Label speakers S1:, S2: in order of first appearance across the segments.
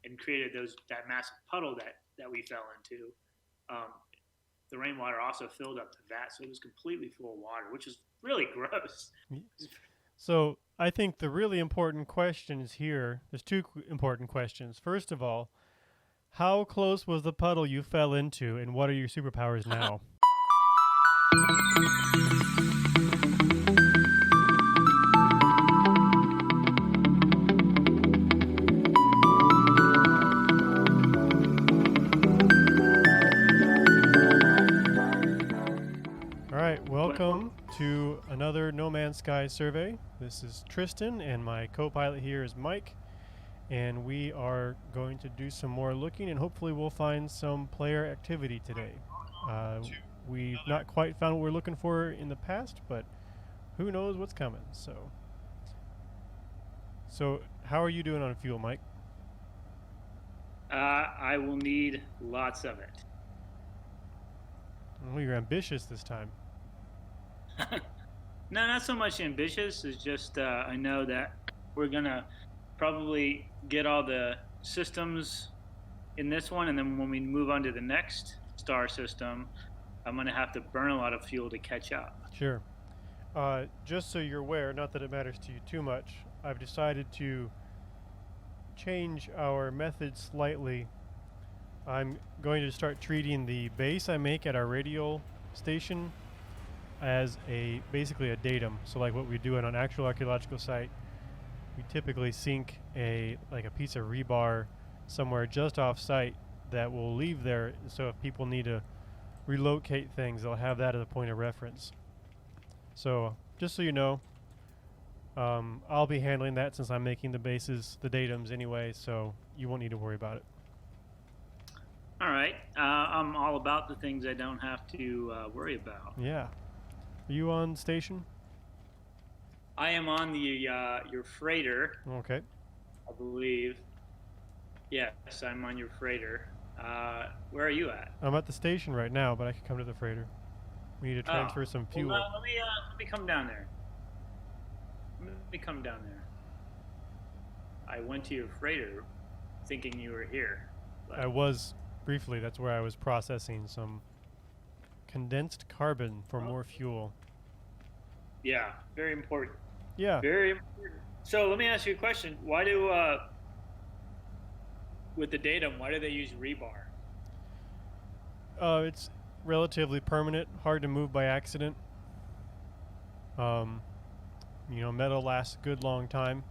S1: and created that massive puddle that we fell into. The rainwater also filled up the vat, so it was completely full of water, which is really gross.
S2: So I think the really important questions here, there's two important questions. First of all, how close was the puddle you fell into, and what are your superpowers now? All right, welcome to another No Man's Sky survey. This is Tristan, and my co-pilot here is Mike, and we are going to do some more looking, and hopefully we'll find some player activity today. We've not quite found what we're looking for in the past, but who knows what's coming. So how are you doing on fuel, Mike?
S1: I will need lots of it.
S2: Well, you're ambitious this time.
S1: No, not so much ambitious. It's just I know that we're gonna probably get all the systems in this one, and then when we move on to the next star system, I'm gonna have to burn a lot of fuel to catch up.
S2: Sure. Just so you're aware, not that it matters to you too much, I've decided to change our method slightly. I'm going to start treating the base I make at our radial station as basically a datum. So like what we do on an actual archaeological site, we typically sink a piece of rebar somewhere just off site that will leave there, so if people need to relocate things, they'll have that as a point of reference. So just so you know, I'll be handling that since I'm making the bases, the datums anyway, so you won't need to worry about it.
S1: All right. I'm all about the things I don't have to worry about.
S2: Yeah. Are you on station?
S1: I am on the your freighter.
S2: Okay.
S1: I believe. Yes, I'm on your freighter. Where are you at?
S2: I'm at the station right now, but I can come to the freighter. We need to transfer some fuel.
S1: Well, let me come down there. Let me come down there. I went to your freighter thinking you were here.
S2: I was briefly. That's where I was processing some condensed carbon for more fuel.
S1: Yeah, very important.
S2: Yeah.
S1: Very important. So let me ask you a question. Why do with the datum, why do they use rebar?
S2: It's relatively permanent, hard to move by accident. Metal lasts a good long time.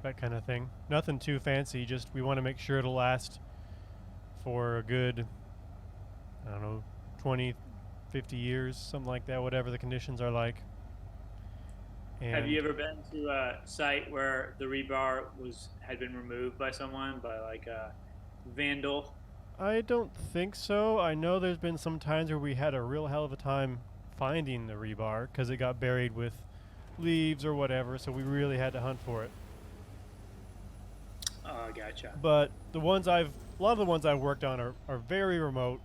S2: That kind of thing. Nothing too fancy, just we want to make sure it'll last for a good, 20, 50 years, something like that, whatever the conditions are like. And
S1: have you ever been to a site where the rebar had been removed by someone, by like a vandal?
S2: I don't think so. I know there's been some times where we had a real hell of a time finding the rebar because it got buried with leaves or whatever, so we really had to hunt for it.
S1: Oh, gotcha.
S2: But a lot of the ones I've worked on are very remote.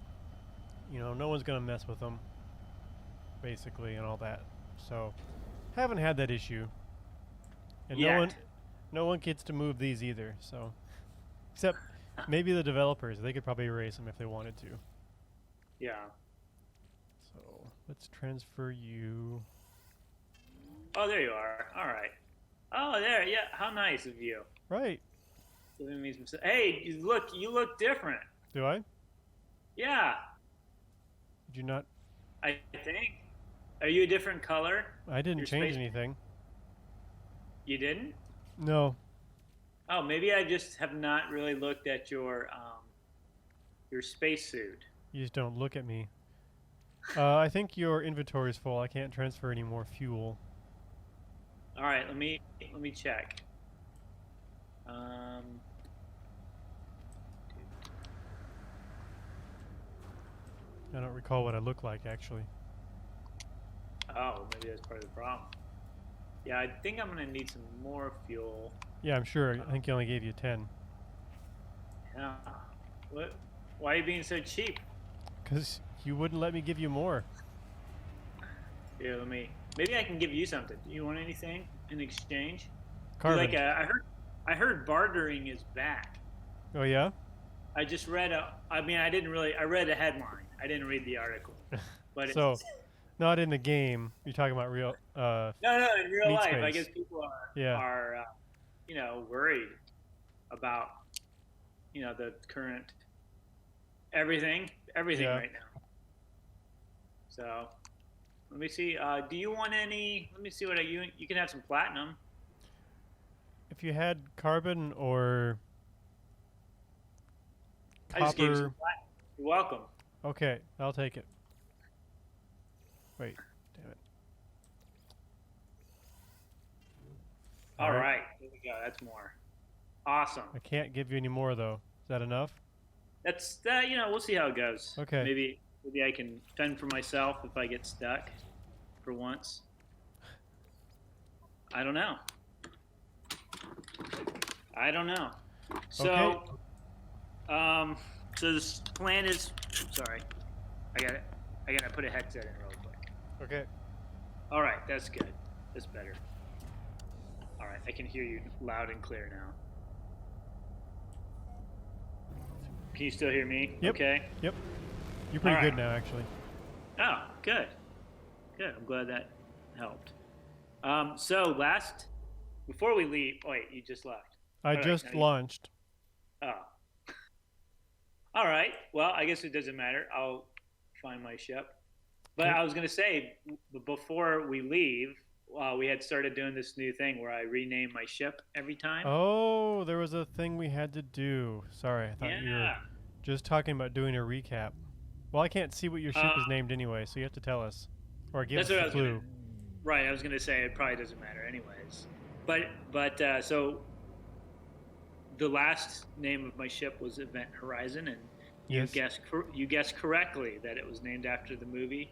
S2: No one's gonna mess with them, basically, and all that. So, haven't had that issue. And no one gets to move these either. So, except maybe the developers, they could probably erase them if they wanted to.
S1: Yeah.
S2: So let's transfer you.
S1: Oh, there you are. All right. Oh, there. Yeah. How nice of you.
S2: Right.
S1: Hey, you look different.
S2: Do I?
S1: Yeah.
S2: Did you not?
S1: I think. Are you a different color?
S2: I didn't change anything.
S1: You didn't?
S2: No.
S1: Oh, maybe I just have not really looked at your spacesuit.
S2: You just don't look at me. I think your inventory is full. I can't transfer any more fuel.
S1: All right, let me check.
S2: I don't recall what I look like, actually.
S1: Oh, maybe that's part of the problem. Yeah, I think I'm gonna need some more fuel.
S2: Yeah, I'm sure. I think he only gave you 10.
S1: Yeah. What? Why are you being so cheap?
S2: Because you wouldn't let me give you more.
S1: Here, maybe I can give you something. Do you want anything in exchange?
S2: Carbon.
S1: I heard bartering is back.
S2: Oh yeah.
S1: I just read I mean, I read a headline. I didn't read the article, but it's
S2: So, not in the game. You're talking about real
S1: no, in real
S2: meat
S1: life. I guess
S2: space.
S1: people
S2: Yeah.
S1: are worried about the current everything
S2: Yeah.
S1: right now. So let me see. Do you want any? Let me see what you can have some platinum.
S2: If you had carbon or
S1: I just gave you some
S2: copper,
S1: platinum. You're welcome.
S2: okay, I'll take it. Wait, damn it.
S1: All right, there we go. That's more. Awesome.
S2: I can't give you any more though. Is that enough?
S1: That's we'll see how it goes.
S2: Okay.
S1: Maybe I can fend for myself if I get stuck for once. I don't know. So,
S2: Okay.
S1: so this plan is. Sorry, I gotta put a headset in real quick.
S2: Okay.
S1: All right, that's good. That's better. All right, I can hear you loud and clear now. Can you still hear me?
S2: Yep.
S1: Okay.
S2: Yep. You're pretty
S1: All
S2: good
S1: right.
S2: now, actually.
S1: Oh, good. Good. I'm glad that helped. So before we leave, wait, you just left.
S2: I
S1: All right,
S2: just
S1: now you-
S2: launched.
S1: Oh. All right. Well, I guess it doesn't matter. I'll find my ship. But
S2: Okay.
S1: I was going to say, before we leave, we had started doing this new thing where I rename my ship every time.
S2: Oh, there was a thing we had to do. Sorry, I thought you were
S1: Yeah.
S2: just talking about doing a recap. Well, I can't see what your ship is
S1: Uh,
S2: named anyway, so you have to tell us. Or give
S1: That's
S2: us
S1: what I
S2: a
S1: was
S2: clue.
S1: Right. I was going to say it probably doesn't matter anyways. But so the last name of my ship was Event Horizon, and
S2: Yes.
S1: you guessed correctly that it was named after the movie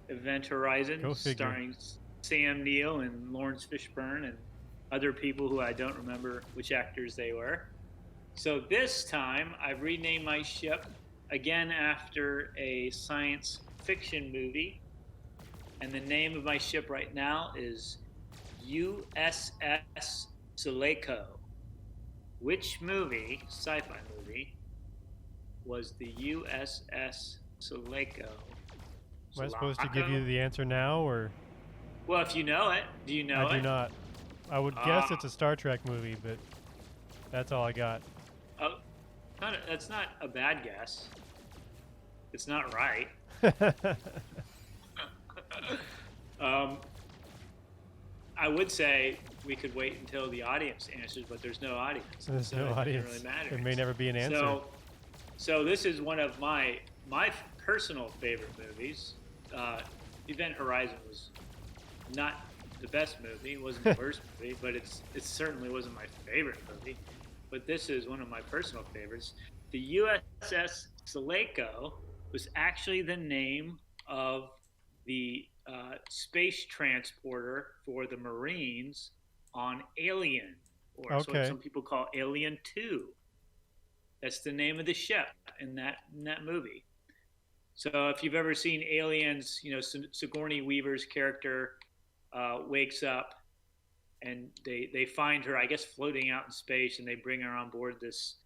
S1: Event Horizon,
S2: Go figure.
S1: starring Sam Neill and Lawrence Fishburne and other people who I don't remember which actors they were. So this time I've renamed my ship again after a science fiction movie, and the name of my ship right now is USS Sulaco. Which movie, sci-fi movie, was the USS Sulaco?
S2: Am I supposed to give you
S1: Sulaco?
S2: the answer now, or
S1: Well, if you know it, do you know it?
S2: I do not? I would guess it's a Star Trek movie, but that's all I got.
S1: Oh, that's not a bad guess. It's not right. I would say we could wait until the audience answers, but there's no audience.
S2: There's
S1: so
S2: no
S1: it doesn't
S2: audience.
S1: really matter.
S2: There may never be an answer.
S1: So this is one of my personal favorite movies. Event Horizon was not the best movie. It wasn't the worst movie, but it certainly wasn't my favorite movie. But this is one of my personal favorites. The USS Sulaco was actually the name of the space transporter for the Marines on Alien, or what
S2: Okay.
S1: some people call Alien 2. That's the name of the ship in that movie. So if you've ever seen Aliens, Sigourney Weaver's character wakes up and they find her, I guess, floating out in space, and they bring her on board this.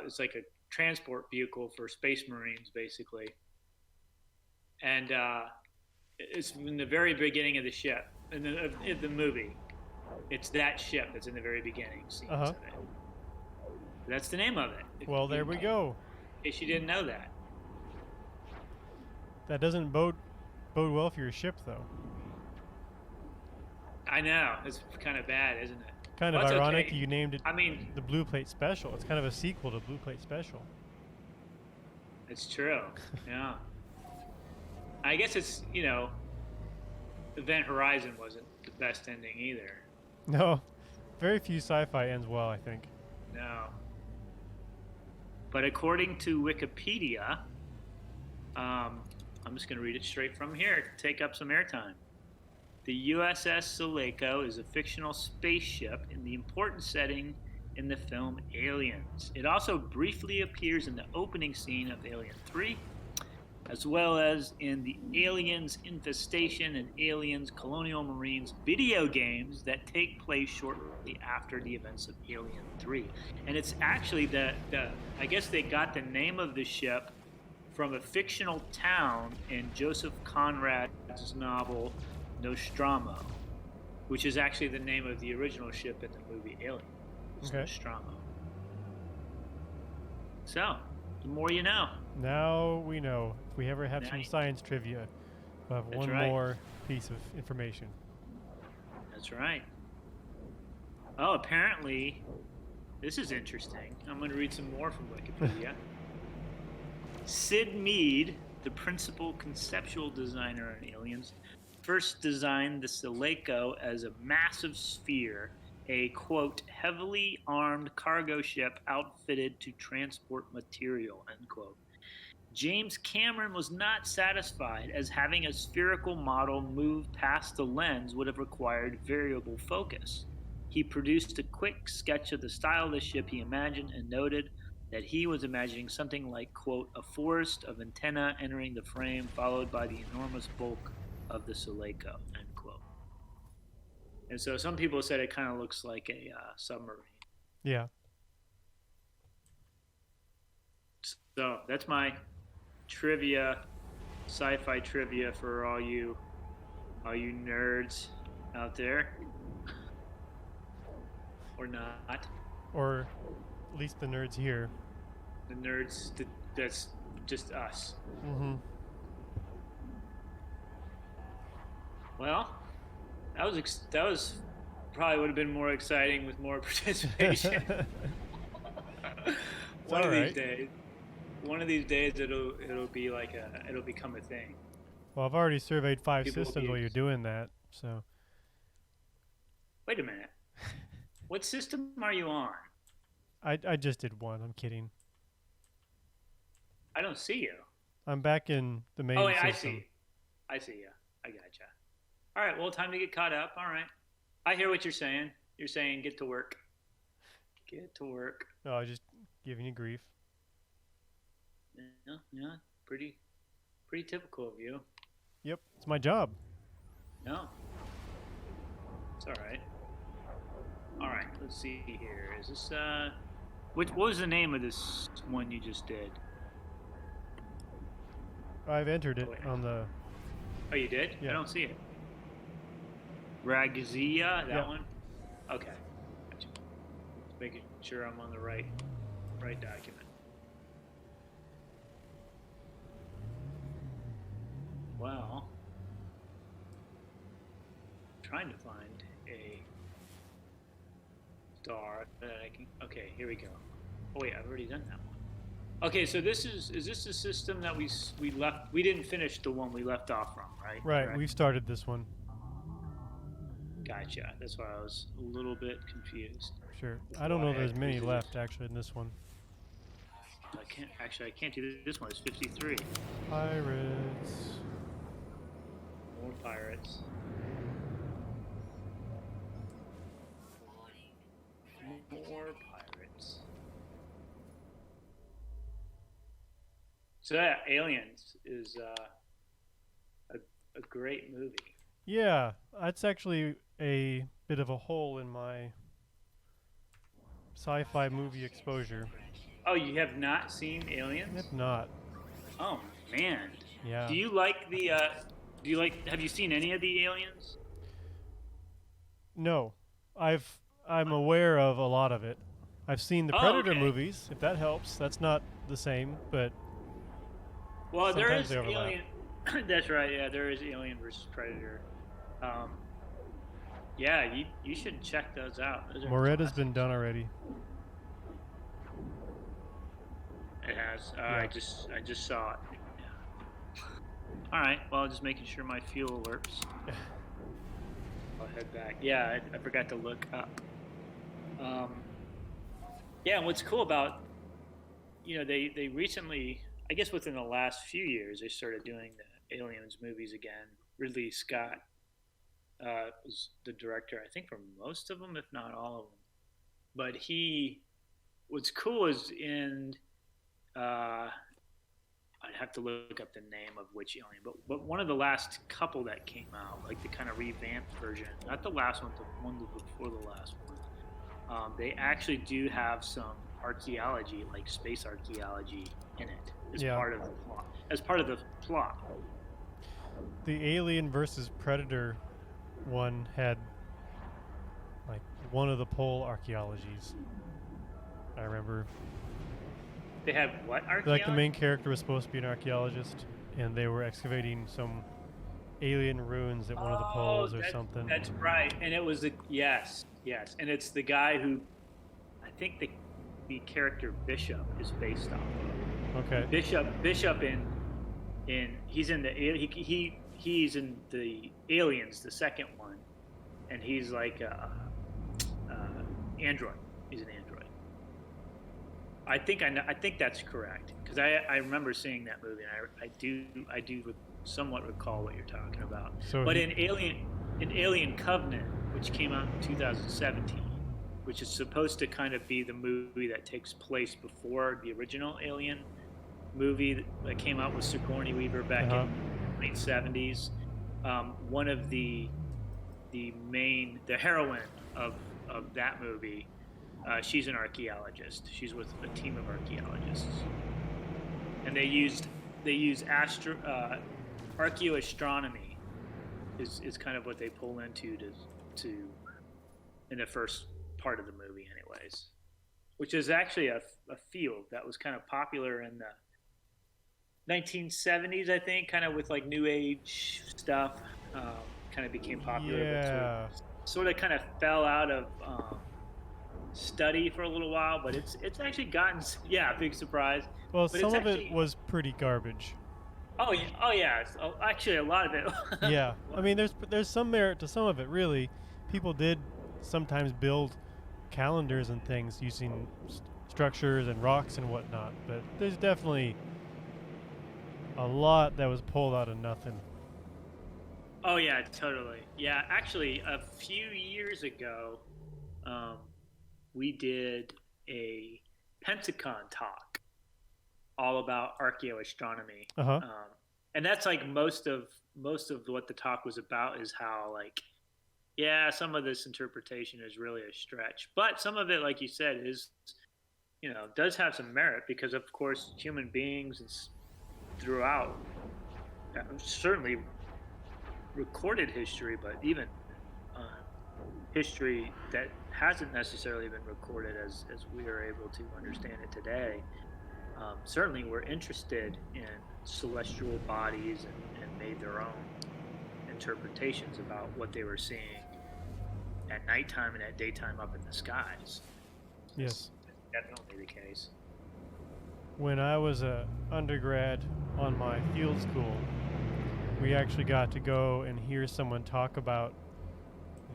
S1: It's like a transport vehicle for space Marines, basically. And it's in the very beginning of the ship, in the movie. It's that ship that's in the very beginning scenes of it. That's the name of it.
S2: Well, there we go.
S1: In case you didn't know that.
S2: That doesn't bode well for your ship, though.
S1: I know. It's kind of bad, isn't it?
S2: Kind of
S1: Well, that's
S2: ironic
S1: okay.
S2: you named it
S1: I mean,
S2: the Blue Plate Special. It's kind of a sequel to Blue Plate Special.
S1: it's true. Yeah. I guess it's, Event Horizon wasn't the best ending either.
S2: No, very few sci-fi ends well, I think.
S1: No. But according to Wikipedia, I'm just going to read it straight from here to take up some airtime. The USS Sulaco is a fictional spaceship in the important setting in the film Aliens. It also briefly appears in the opening scene of Alien 3 as well as in the Aliens Infestation and Aliens Colonial Marines video games that take place shortly after the events of Alien 3. And it's actually the I guess they got the name of the ship from a fictional town in Joseph Conrad's novel Nostromo, which is actually the name of the original ship in the movie Alien. It's
S2: Okay.
S1: Nostromo. So, the more you know.
S2: Now we know. If we ever have
S1: Now
S2: some
S1: you-
S2: science trivia, we'll have
S1: That's
S2: one
S1: right.
S2: more piece of information.
S1: That's right. Oh, apparently, this is interesting. I'm going to read some more from Wikipedia. Sid Mead, the principal conceptual designer on Aliens, first designed the Sulaco as a massive sphere, a, quote, heavily armed cargo ship outfitted to transport material, end quote. James Cameron was not satisfied, as having a spherical model move past the lens would have required variable focus. He produced a quick sketch of the style of the ship he imagined and noted that he was imagining something like, quote, a forest of antennae entering the frame, followed by the enormous bulk of the Sulaco, end quote. And so some people said it kind of looks like a submarine.
S2: Yeah.
S1: So that's my trivia, sci-fi trivia for all you nerds out there, or not.
S2: Or at least the nerds here.
S1: The nerds, that's just us.
S2: Mm-hmm.
S1: Well, that was probably would have been more exciting with more participation. One of these days. One of these days it'll be like it'll become a thing.
S2: Well, I've already surveyed 5
S1: People will
S2: systems
S1: be
S2: while you're doing that, so.
S1: Wait a minute. What system are you on?
S2: I just did one. I'm kidding.
S1: I don't see you.
S2: I'm back in the main
S1: Oh, wait,
S2: system.
S1: I see you. I gotcha. All right, well, time to get caught up. All right. I hear what you're saying. You're saying get to work. Get to work.
S2: No, I was just giving you grief.
S1: Yeah, pretty typical of you.
S2: Yep, it's my job.
S1: No. It's all right. All right, let's see here. Is this what was the name of this one you just did?
S2: I've entered it
S1: wait.
S2: on the.
S1: Oh, you did?
S2: Yeah.
S1: I don't see it. Ragazia, that
S2: Yeah.
S1: one? Okay. Gotcha. Just making sure I'm on the right document. Well, I'm trying to find a star that I can. Okay, here we go. Oh wait, I've already done that one. Okay, so this is this the system that we left? We didn't finish the one we left off from, right?
S2: Right,
S1: Correct?
S2: we've started this one.
S1: Gotcha. That's why I was a little bit confused.
S2: Sure. I don't know if
S1: Why
S2: there's many
S1: is it-
S2: left actually in this one.
S1: I can't do this one. It's 53.
S2: Pirates.
S1: More pirates. More pirates. So yeah, Aliens is a great movie.
S2: Yeah, that's actually a bit of a hole in my sci-fi movie exposure.
S1: Oh, you have not seen Aliens?
S2: If not,
S1: Oh man.
S2: yeah.
S1: Do you like the? Have you seen any of the Aliens?
S2: No, I'm aware of a lot of it. I've seen the
S1: Oh,
S2: Predator
S1: okay.
S2: movies, if that helps. That's not the same, but
S1: Well, there
S2: Sometimes
S1: is
S2: they overlap.
S1: Alien. That's right. Yeah, there is Alien versus Predator. Yeah, you should check those out. Those are
S2: Moretta's
S1: classics.
S2: been done already.
S1: It has.
S2: Yeah.
S1: I just saw it. Yeah. All right. Well, just making sure my fuel alerts. I'll head back. Yeah, I forgot to look up. Yeah, and what's cool about, they recently, I guess within the last few years, they started doing the Aliens movies again. Ridley Scott was the director, I think, for most of them, if not all of them. But what's cool is I I'd have to look up the name of which alien, but one of the last couple that came out, like the kind of revamped version, not the last one, the one before the last one. They actually do have some archaeology, like space archaeology, in it as
S2: Yeah.
S1: part of the plot. As part of the plot.
S2: The Alien versus Predator one had like one of the pole archaeologies. I remember.
S1: They have what archaeology?
S2: Like the main character was supposed to be an archaeologist, and they were excavating some alien ruins at one of the poles or something.
S1: That's right, and it was yes, and it's the guy who, I think the character Bishop is based off of.
S2: Okay.
S1: Bishop in he's in the he's in the Aliens, the second one, and he's like android. He's an android. I think that's correct because I remember seeing that movie and I do somewhat recall what you're talking about.
S2: So
S1: but in Alien Covenant, which came out in 2017, which is supposed to kind of be the movie that takes place before the original Alien movie that came out with Sigourney Weaver back in the late 70s. One of the heroine of that movie, she's an archaeologist. She's with a team of archaeologists, and they use archaeoastronomy is kind of what they pull into to in the first part of the movie, anyways, which is actually a field that was kind of popular in the 1970s, I think, kind of with like new age stuff. Kind of became popular.
S2: Yeah.
S1: But sort of kind of fell out of study for a little while, but it's actually gotten big surprise.
S2: Well,
S1: but
S2: some of it was pretty garbage.
S1: Oh yeah. Actually, a lot of it.
S2: Yeah, I mean, there's some merit to some of it. Really, people did sometimes build calendars and things using structures and rocks and whatnot, but there's definitely a lot that was pulled out of nothing.
S1: Oh yeah, totally. Yeah, actually, a few years ago, we did a Pentacon talk all about archaeoastronomy, and that's like most of what the talk was about is how like, yeah, some of this interpretation is really a stretch, but some of it, like you said, is does have some merit because of course human beings throughout certainly recorded history, but even history that hasn't necessarily been recorded as we are able to understand it today. Certainly we're interested in celestial bodies and made their own interpretations about what they were seeing at nighttime and at daytime up in the skies.
S2: Yes.
S1: That's definitely the case.
S2: When I was a undergrad on my field school, we actually got to go and hear someone talk about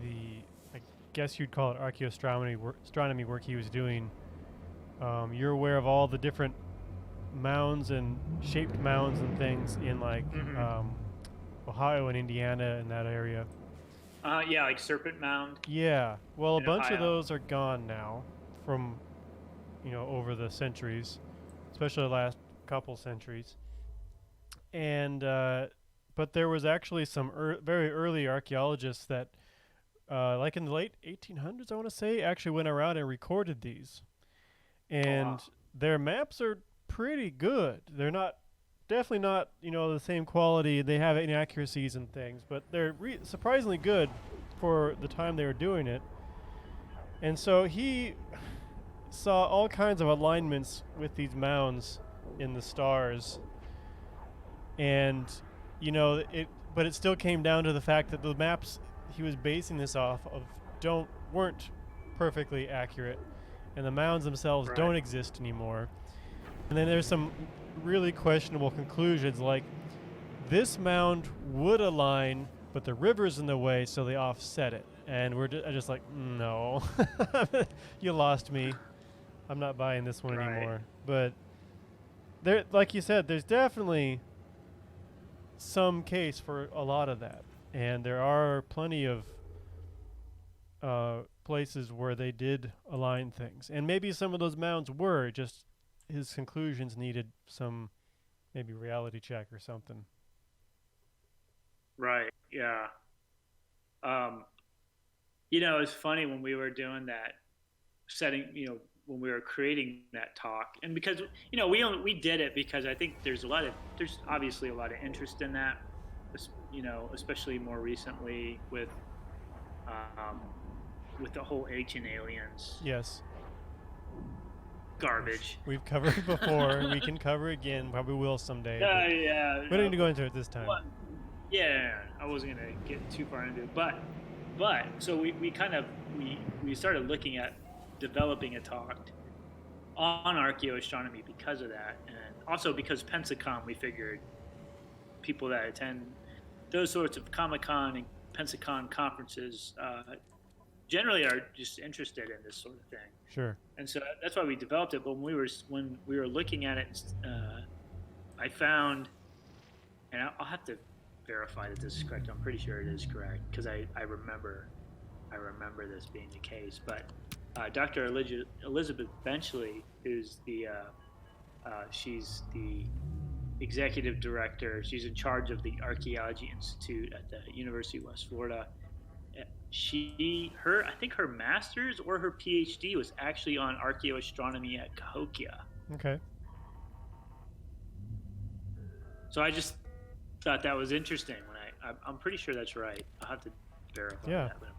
S2: I guess you'd call it archaeoastronomy work he was doing. You're aware of all the different mounds and shaped mounds and things in like Ohio and Indiana and that area.
S1: Yeah, like Serpent Mound.
S2: Yeah, well, a bunch
S1: Ohio.
S2: of those are gone now from over the centuries, especially the last couple centuries. And but there was actually some very early archaeologists that like in the late 1800s, I want to say, actually went around and recorded these. And their maps are pretty good. They're definitely not, the same quality. They have inaccuracies and things, but they're surprisingly good for the time they were doing it. And so he saw all kinds of alignments with these mounds in the stars. And, but it still came down to the fact that the maps he was basing this off of weren't perfectly accurate, and the mounds themselves don't exist anymore. And then there's some really questionable conclusions, like this mound would align, but the river's in the way, so they offset it. And we're just like, no, you lost me. I'm not buying this one anymore. But there, like you said, there's definitely some case for a lot of that. And there are plenty of places where they did align things. And maybe some of those mounds were just his conclusions needed some maybe reality check or something.
S1: Right. Yeah. Um, it's funny when we were doing that setting, when we were creating that talk, and because we did it because I think there's obviously a lot of interest in that, especially more recently um, with the whole ancient aliens
S2: Yes.
S1: garbage.
S2: We've covered it before. We can cover it again. Probably will someday.
S1: Yeah.
S2: We don't need to go into it this time.
S1: But, yeah, I wasn't gonna get too far into it, but so we started looking at developing a talk on archaeoastronomy because of that, and also because Pensacon, we figured people that attend those sorts of Comic-Con and Pensacon conferences generally are just interested in this sort of thing.
S2: Sure.
S1: And so that's why we developed it. But when we were looking at it, I found, and I'll have to verify that this is correct. I'm pretty sure it is correct because I remember this being the case. But Dr. Elizabeth Benchley, who's she's the executive director. She's in charge of the Archaeology Institute at the University of West Florida. I think her master's or her PhD was actually on archaeoastronomy at Cahokia.
S2: Okay.
S1: So I just thought that was interesting. I'm pretty sure that's right. I'll have to verify that, but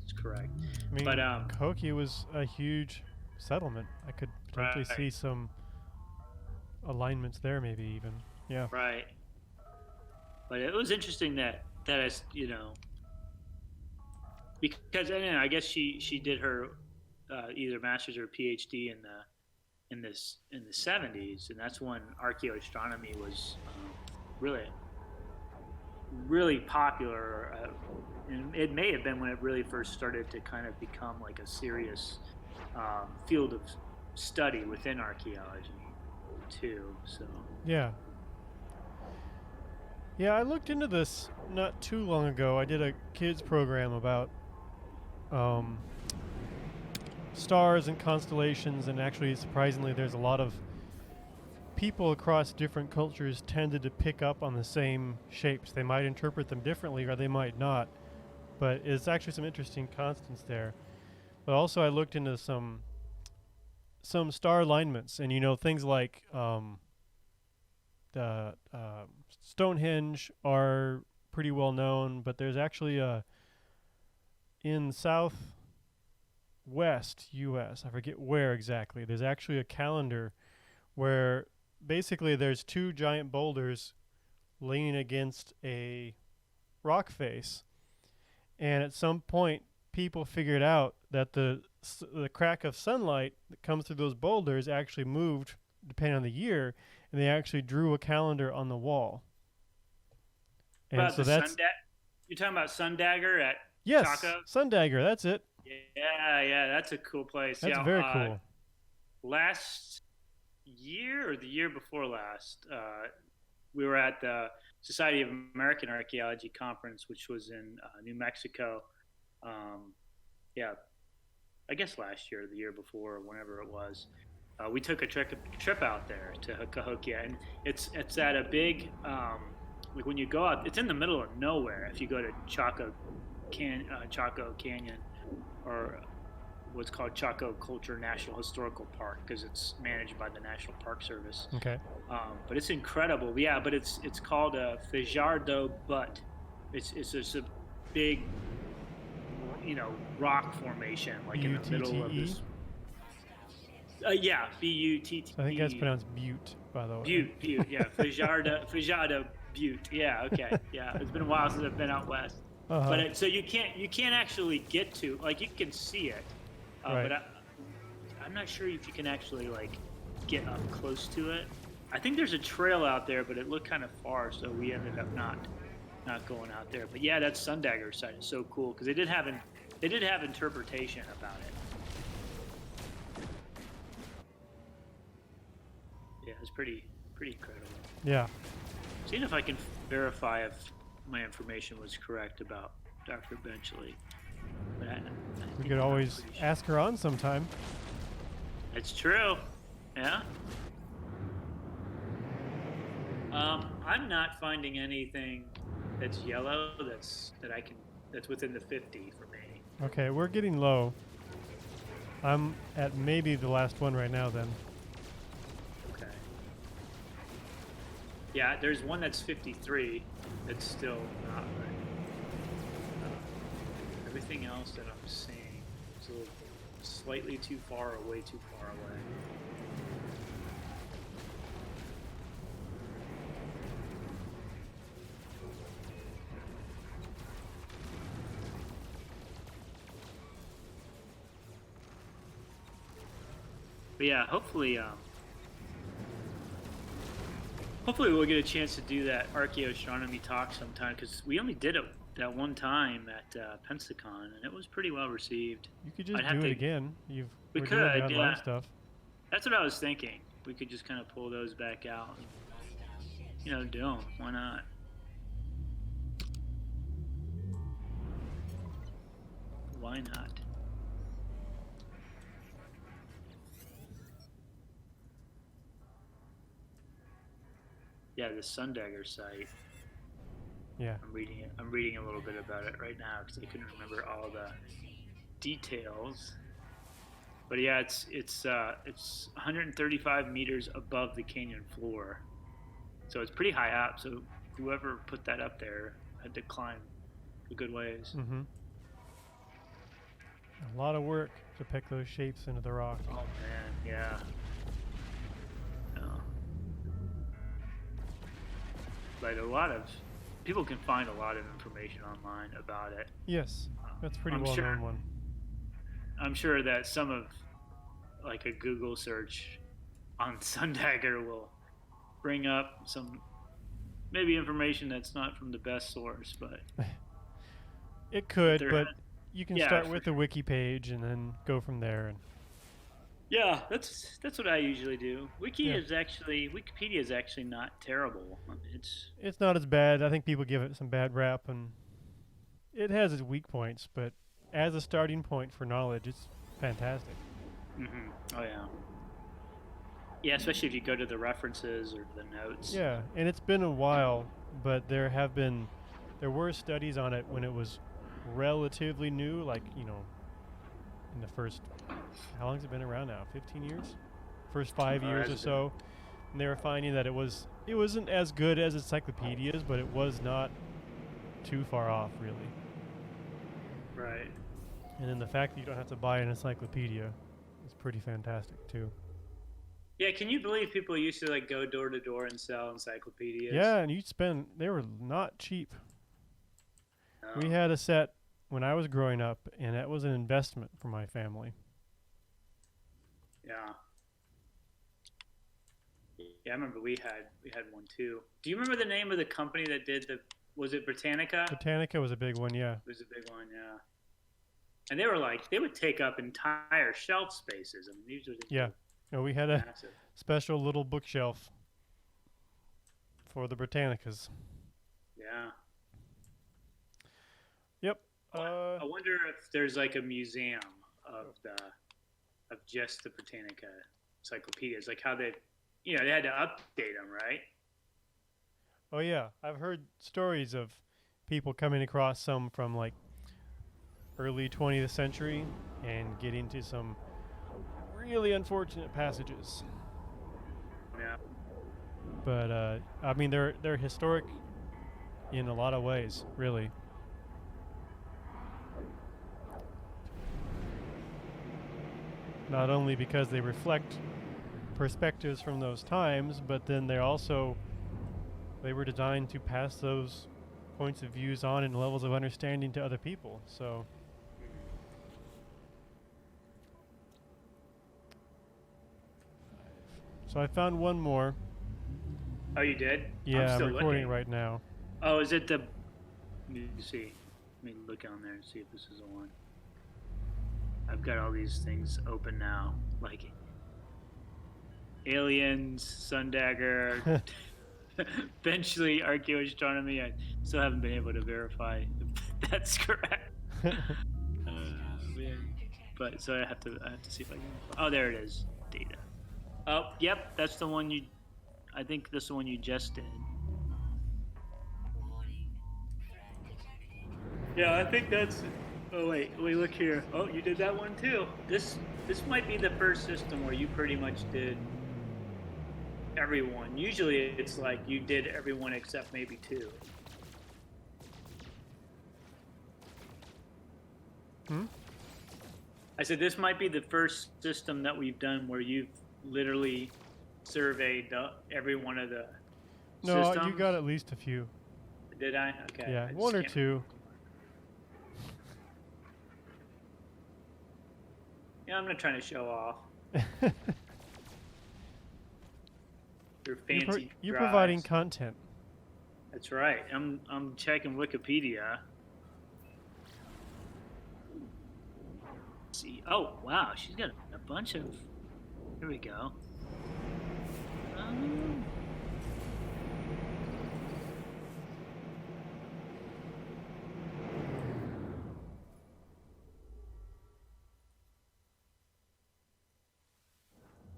S1: it's correct.
S2: I mean,
S1: but
S2: Cahokia was a huge settlement. I could potentially see some alignments there, maybe even. Yeah.
S1: Right. But it was interesting that is, because I guess she did her either master's or PhD in the 70s, and that's when archaeoastronomy was really popular. And it may have been when it really first started to kind of become like a serious field of study within archaeology too. So
S2: yeah, I looked into this not too long ago. I did a kids program about stars and constellations, and actually, surprisingly, there's a lot of people across different cultures tended to pick up on the same shapes. They might interpret them differently, or they might not, but it's actually some interesting constants there. But also, I looked into some star alignments, and things like the Stonehenge are pretty well known, but there's actually in southwest U.S., I forget where exactly, there's actually a calendar where basically there's two giant boulders leaning against a rock face, and at some point people figured out that the crack of sunlight that comes through those boulders actually moved depending on the year, and they actually drew a calendar on the wall. And
S1: about
S2: so
S1: that's you're talking about Sundagger at
S2: yes,
S1: Chaco?
S2: Sundagger, that's it.
S1: Yeah, that's a cool place.
S2: That's very cool.
S1: Last year or the year before last, we were at the Society of American Archaeology conference, which was in New Mexico. I guess last year, or the year before, or whenever it was. We took a trip out there to Cahokia, and it's at a big like when you go out, it's in the middle of nowhere. If you go to Chaco Canyon, or what's called Chaco Culture National Historical Park, because it's managed by the National Park Service.
S2: Okay.
S1: But it's incredible. Yeah, but it's called a Fajardo Butte. It's just a big, rock formation, like in the middle of this. Yeah, B-U-T-T.
S2: I think that's pronounced Butte, by the way.
S1: Butte, yeah. Fajardo Butte. Yeah, okay. Yeah, it's been a while since I've been out west.
S2: Uh-huh.
S1: But so you can't actually get to, like, you can see it,
S2: right.
S1: But I'm not sure if you can actually get up close to it. I think there's a trail out there, but it looked kind of far, so we ended up not going out there. But yeah, that Sundagger site is so cool because they did have interpretation about it. Yeah, it's pretty incredible.
S2: Yeah.
S1: Seeing if I can verify if my information was correct about Dr. Benchley. But
S2: we could always ask her on sometime.
S1: It's true. Yeah. I'm not finding anything that's yellow that's within the 50 for me.
S2: Okay, we're getting low. I'm at maybe the last one right now then.
S1: Okay. Yeah, there's one that's 53. That's still not right. Everything else that I'm seeing is a little slightly too far or way too far away. But yeah, hopefully we'll get a chance to do that archaeoastronomy talk sometime, because we only did it that one time at Pensacon, and it was pretty well received.
S2: You could just
S1: I'd have
S2: do it
S1: to-
S2: again.
S1: We
S2: We're doing the
S1: could,
S2: online
S1: yeah.
S2: stuff.
S1: That's what I was thinking. We could just kind of pull those back out and, do them. Why not? Why not? Yeah, the Sundagger site.
S2: Yeah.
S1: I'm reading it. I'm reading a little bit about it right now because I couldn't remember all the details. But yeah, it's 135 meters above the canyon floor, so it's pretty high up. So whoever put that up there had to climb a good ways.
S2: Mm-hmm. A lot of work to pick those shapes into the rock.
S1: Oh man, yeah. But a lot of people can find a lot of information online about it.
S2: Yes, that's a pretty
S1: I'm
S2: well
S1: sure-
S2: known one.
S1: I'm sure that some of like a Google search on Sundagger will bring up some maybe information that's not from the best source, but
S2: It could,
S1: there
S2: but
S1: ha-
S2: you can
S1: yeah,
S2: start
S1: for
S2: with the wiki page and then go from there. And
S1: yeah, that's what I usually do.
S2: Yeah.
S1: Wikipedia is actually not terrible.
S2: it's not as bad. I think people give it some bad rap, and it has its weak points, but as a starting point for knowledge, it's fantastic.
S1: Oh yeah. Yeah, especially if you go to the references or the notes.
S2: Yeah, and it's been a while, but there were studies on it when it was relatively new, like, in the first, how long has it been around now? 15 years? First 5 years or
S1: has
S2: so. And they were finding that it wasn't as good as encyclopedias, but it was not too far off, really.
S1: Right.
S2: And then the fact that you don't have to buy an encyclopedia is pretty fantastic, too.
S1: Yeah, can you believe people used to like go door to door and sell encyclopedias?
S2: Yeah, and they were not cheap.
S1: No.
S2: We had a set when I was growing up, and that was an investment for my family.
S1: Yeah. Yeah, I remember we had one too. Do you remember the name of the company that did was it Britannica?
S2: Britannica was a big one, yeah.
S1: It was a big one, yeah. And they would take up entire shelf spaces. I mean, these were
S2: Yeah. No, we had a
S1: massive.
S2: special little bookshelf for the Britannicas.
S1: Yeah.
S2: Yep.
S1: I wonder if there's like a museum of just the Britannica encyclopedias, like how they had to update them, right?
S2: Oh yeah, I've heard stories of people coming across some from like early 20th century and getting to some really unfortunate passages.
S1: Yeah.
S2: But I mean, they're historic in a lot of ways, really. Not only because they reflect perspectives from those times, but then they were designed to pass those points of views on and levels of understanding to other people. So I found one more.
S1: Oh, you did?
S2: Yeah, I'm
S1: still
S2: recording
S1: looking.
S2: right now.
S1: Oh, is it the? Let me see. Let me look on there and see if this is the one. I've got all these things open now, like aliens, Sundagger, eventually archaeoastronomy. I still haven't been able to verify if that's correct. Man. But so I have to see if I can. Oh, there it is. Data. Oh, yep, that's the one I think that's the one you just did. Yeah, I think that's. Oh wait, look here. Oh, you did that one too. This might be the first system where you pretty much did everyone. Usually, it's like you did everyone except maybe two.
S2: Hmm?
S1: I said this might be the first system that we've done where you've literally surveyed every one of the
S2: No, you
S1: systems.
S2: got at least a few.
S1: Did I? Okay.
S2: Yeah,
S1: I
S2: one
S1: just
S2: or
S1: can't
S2: two.
S1: remember. Yeah, I'm not trying to show off your fancy
S2: You're providing
S1: drives.
S2: content.
S1: That's right. I'm checking Wikipedia. Let's see. Oh wow, she's got a bunch of. Here we go. Um,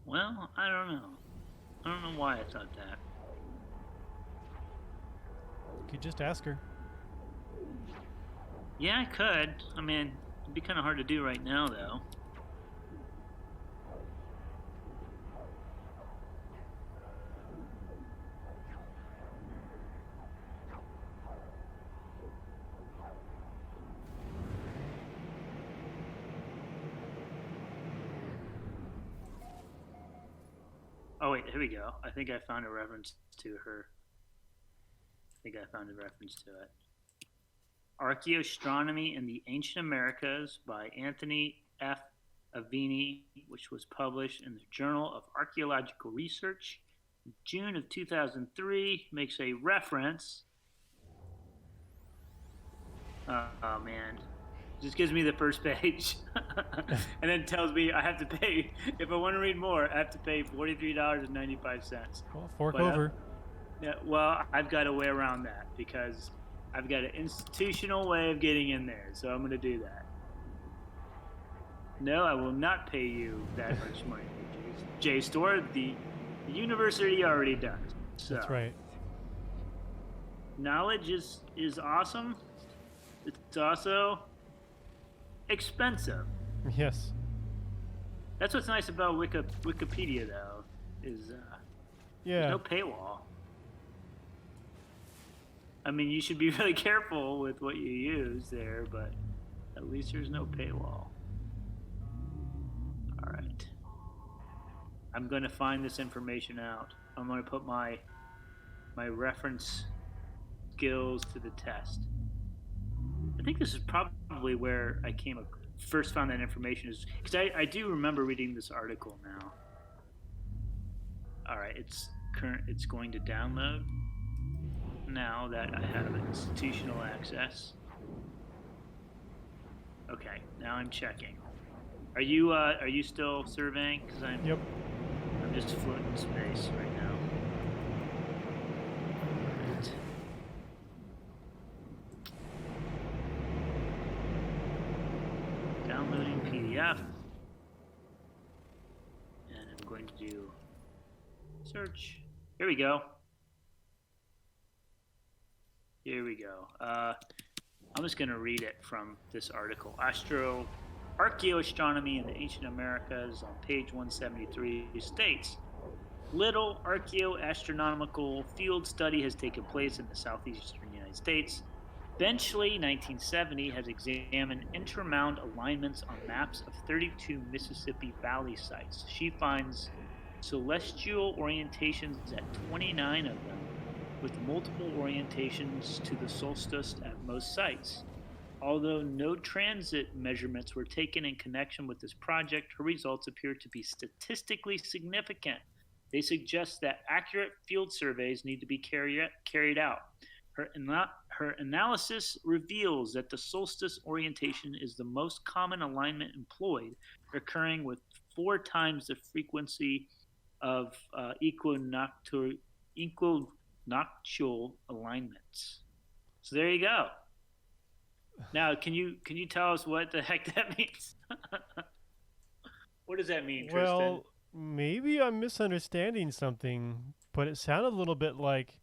S1: well, I don't know. I don't know why I thought that.
S2: You could just ask her.
S1: Yeah, I could. I mean, it'd be kind of hard to do right now, though. Oh wait, here we go. I think I found a reference to her. I think I found a reference to it. Archaeoastronomy in the Ancient Americas by Anthony F. Avini, which was published in the Journal of Archaeological Research in June of 2003, makes a reference. Oh man, just gives me the first page, and then tells me I have to pay. If I want to read more, I have to pay $43.95.
S2: Well, fork
S1: But
S2: over.
S1: yeah, well, I've got a way around that because I've got an institutional way of getting in there, so I'm going to do that. No, I will not pay you that much money, JSTOR. The university already does. So
S2: That's right.
S1: knowledge is awesome. It's also expensive.
S2: Yes.
S1: That's what's nice about Wikipedia, though, is
S2: Yeah.
S1: there's no paywall. I mean, you should be really careful with what you use there, but at least there's no paywall. All right. I'm going to find this information out. I'm going to put my reference skills to the test. I think this is probably where I first found that information, is because I do remember reading this article now. All right, it's going to download now that I have institutional access. Okay, now I'm checking. Are you still surveying? Because
S2: Yep.
S1: I'm just floating in space right now. Right. Downloading PDF, and I'm going to do search. Here we go. Here we go. I'm just going to read it from this article. Archaeoastronomy in the Ancient Americas on page 173 states, little archaeoastronomical field study has taken place in the southeastern United States. Benchley, 1970, has examined intermound alignments on maps of 32 Mississippi Valley sites. She finds celestial orientations at 29 of them, with multiple orientations to the solstice at most sites. Although no transit measurements were taken in connection with this project, her results appear to be statistically significant. They suggest that accurate field surveys need to be carried out. Her analysis reveals that the solstice orientation is the most common alignment employed, occurring with 4 times the frequency of equinoctial alignments. So there you go. Now, can you tell us what the heck that means? What does that mean, Tristan?
S2: Well, maybe I'm misunderstanding something, but it sounded a little bit like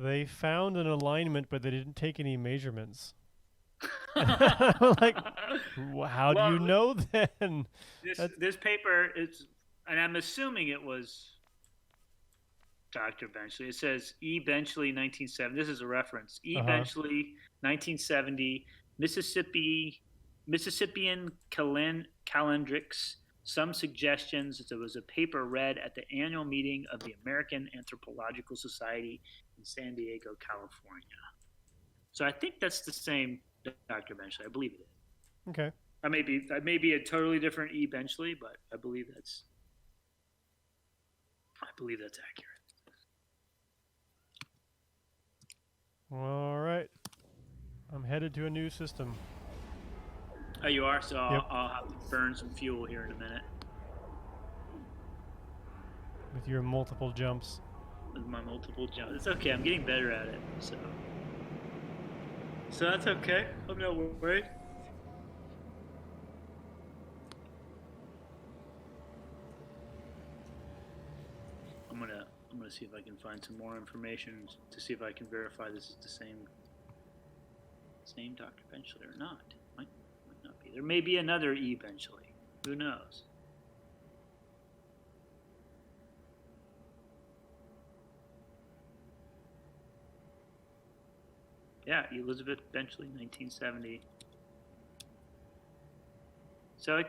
S2: They found an alignment, but they didn't take any measurements. I'm like, how do
S1: Well,
S2: you know then?
S1: this paper is, and I'm assuming it was Dr. Benchley. It says E. Benchley, 1970. This is a reference. E.
S2: Uh-huh.
S1: Benchley, 1970. Mississippian calendrics. Some suggestions. It was a paper read at the annual meeting of the American Anthropological Society in San Diego, California. So I think that's the same Dr. Benchley. I believe it is.
S2: Okay.
S1: I may be a totally different E. Benchley, but I believe that's accurate.
S2: All right. I'm headed to a new system.
S1: Oh, you are? So
S2: Yep.
S1: I'll have to burn some fuel here in a minute
S2: With your multiple jumps.
S1: with my multiple jumps. It's okay. I'm getting better at it. So that's okay. I'm not worried. I'm gonna see if I can find some more information to see if I can verify this is the same Dr. Benchley or not. Might not be. There may be another E. Benchley. Who knows? Yeah, Elizabeth Benchley, 1970. So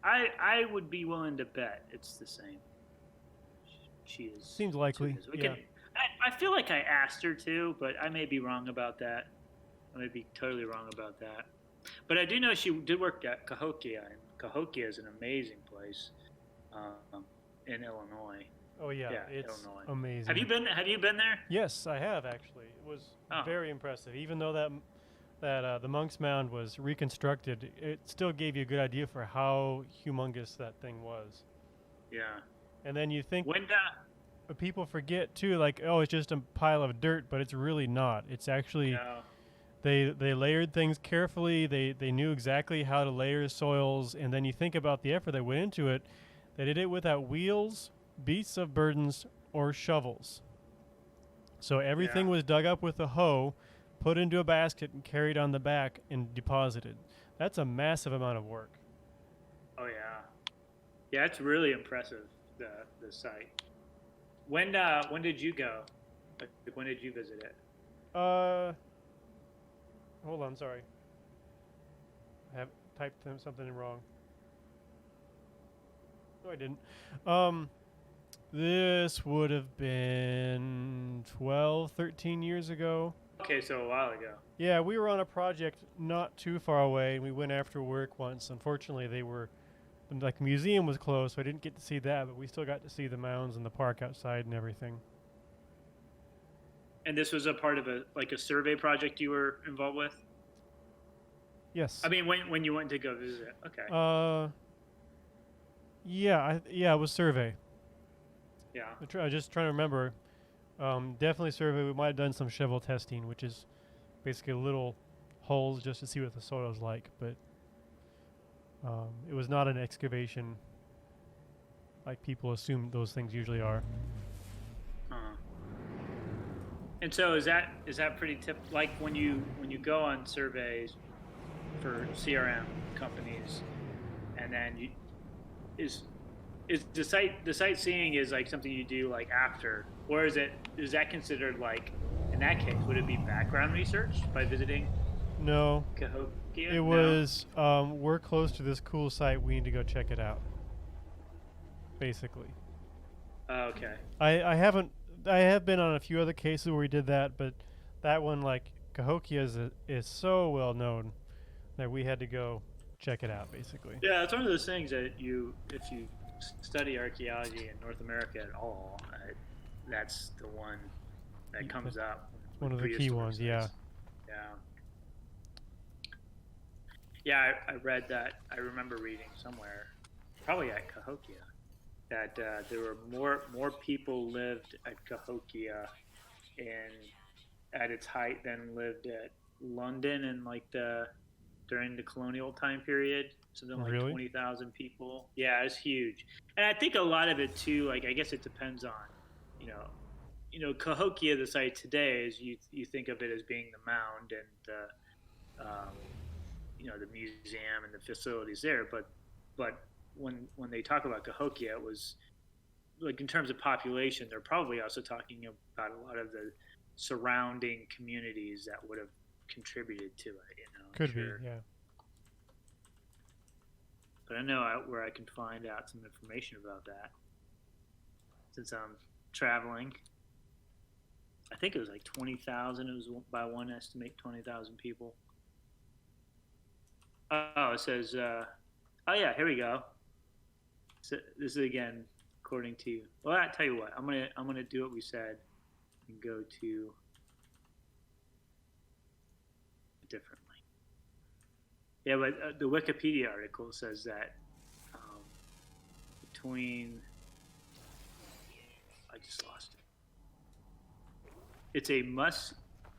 S1: I would be willing to bet it's the same. She is.
S2: Seems likely. Yeah.
S1: I feel like I asked her to, but I may be wrong about that. I may be totally wrong about that. But I do know she did work at Cahokia, and Cahokia is an amazing place in Illinois.
S2: Oh yeah,
S1: Yeah,
S2: it's
S1: Illinois.
S2: amazing.
S1: Have you been there?
S2: Yes, I have actually. It was very impressive. Even though that the Monk's Mound was reconstructed, it still gave you a good idea for how humongous that thing was.
S1: Yeah.
S2: And then you think
S1: When
S2: people forget too, like, oh, it's just a pile of dirt, but it's really not. It's actually they layered things carefully. They knew exactly how to layer soils, and then you think about the effort that went into it. They did it without wheels, beasts of burdens, or shovels. So everything was dug up with a hoe, put into a basket, and carried on the back and deposited. That's a massive amount of work.
S1: Oh yeah, yeah, it's really impressive. The site. When did you go? Like, when did you visit it?
S2: Hold on, sorry. I have typed something in wrong. No, I didn't. This would have been 12, 13 years ago.
S1: Okay, so a while ago.
S2: Yeah, we were on a project not too far away, and we went after work once. Unfortunately, the museum was closed, so I didn't get to see that, but we still got to see the mounds and the park outside and everything.
S1: And this was a part of a survey project you were involved with?
S2: Yes.
S1: I mean, when you went to go visit. Okay.
S2: Yeah, it was survey.
S1: Yeah.
S2: I was just trying to remember. Definitely survey. We might have done some shovel testing, which is basically little holes just to see what the soil's like, but it was not an excavation like people assume those things usually are.
S1: And so is that pretty like when you go on surveys for CRM companies, and then is the sightseeing is like something you do like after, or is that considered, like, in that case, would it be background research by visiting?
S2: No.
S1: Cahokia?
S2: It was we're close to this cool site, we need to go check it out. Basically.
S1: Okay.
S2: I have been on a few other cases where we did that, but that one, like, Cahokia is so well known that we had to go check it out, basically.
S1: Yeah, it's one of those things that if you study archaeology in North America at all, that's the one that comes up.
S2: One of the key ones, yeah.
S1: Yeah, I read that. I remember reading somewhere, probably at Cahokia, that there were more people lived at Cahokia at its height than lived at London in during the colonial time period. Something like 20,000 people. Yeah, it's huge. And I think a lot of it too, like, I guess it depends on, Cahokia, the site today, is you think of it as being the mound and the museum and the facilities there. But when they talk about Cahokia, it was like in terms of population, they're probably also talking about a lot of the surrounding communities that would have contributed to it.
S2: Could be, yeah.
S1: But I know where I can find out some information about that since I'm traveling. I think it was like 20,000. It was by one estimate, 20,000 people. Oh, it says, oh yeah, here we go. So this is again according to. Well, I tell you what, I'm gonna do what we said and go to a different link. Yeah, but the Wikipedia article says that between. I just lost it. It's a must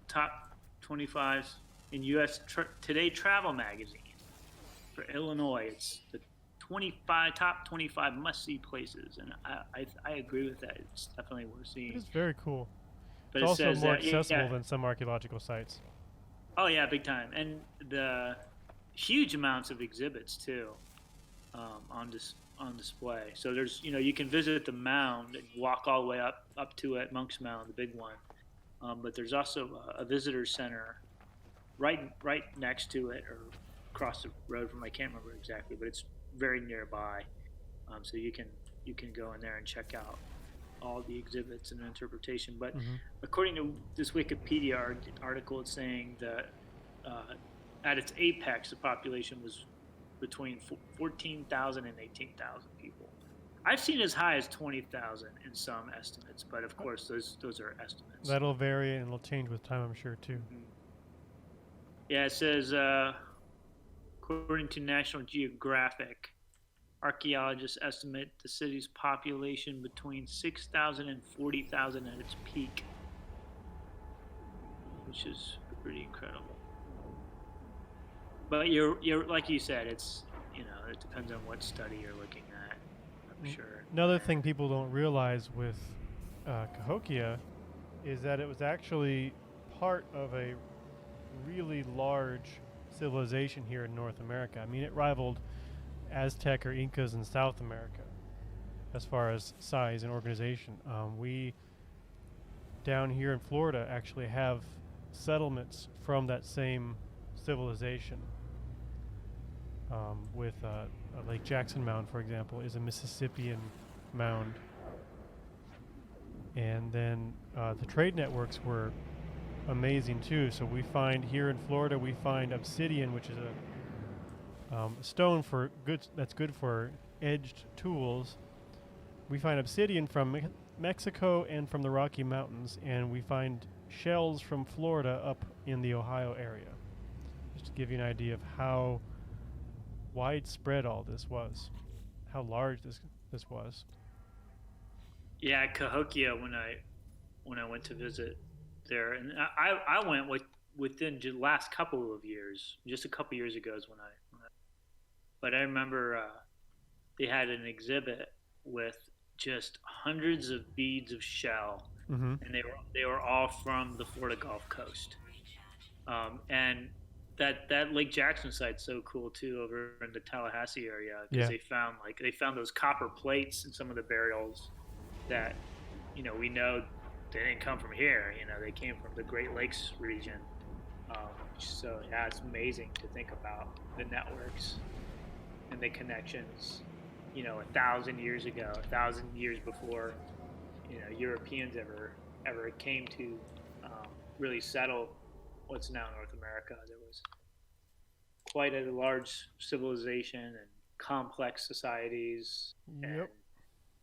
S1: top 25 in U.S. Today Travel magazine for Illinois. It's the top 25 must-see places, and I agree with that. It's definitely worth seeing.
S2: It's very cool.
S1: But
S2: it's also more
S1: that,
S2: accessible than some archaeological sites.
S1: Oh yeah, big time, and the huge amounts of exhibits too on display. So there's you can visit the mound and walk all the way up to it, Monk's Mound, the big one. But there's also a visitor center right next to it, or across the road from. I can't remember exactly, but it's very nearby. So you can go in there and check out all the exhibits and interpretation. But according to this Wikipedia article, it's saying that at its apex, the population was between 14,000 and 18,000 people. I've seen as high as 20,000 in some estimates, but of course those are estimates.
S2: That'll vary and it'll change with time, I'm sure, too.
S1: Yeah, it says, according to National Geographic, archaeologists estimate the city's population between 6,000 and 40,000 at its peak, which is pretty incredible. But you're like you said, it's it depends on what study you're looking at. I'm sure.
S2: Another thing people don't realize with Cahokia is that it was actually part of a really large civilization here in North America. I mean, it rivaled Aztec or Incas in South America as far as size and organization. We down here in Florida actually have settlements from that same civilization. With Lake Jackson Mound, for example, is a Mississippian mound. And then the trade networks were amazing too. So we find here in Florida, we find obsidian, which is a stone that's good for edged tools. We find obsidian from Mexico and from the Rocky Mountains, and we find shells from Florida up in the Ohio area. Just to give you an idea of how widespread all this was, how large this was.
S1: Yeah, Cahokia, when I went to visit there, and I went within the last couple of years, just a couple years ago is when I but I remember they had an exhibit with just hundreds of beads of shell, and they were all from the Florida Gulf Coast, and that Lake Jackson site's so cool too, over in the Tallahassee area, because they found those copper plates in some of the burials that we know they didn't come from here. They came from the Great Lakes region. So yeah, it's amazing to think about the networks and the connections. 1,000 years ago, 1,000 years before Europeans ever came to really settle what's now North America. There was quite a large civilization and complex societies and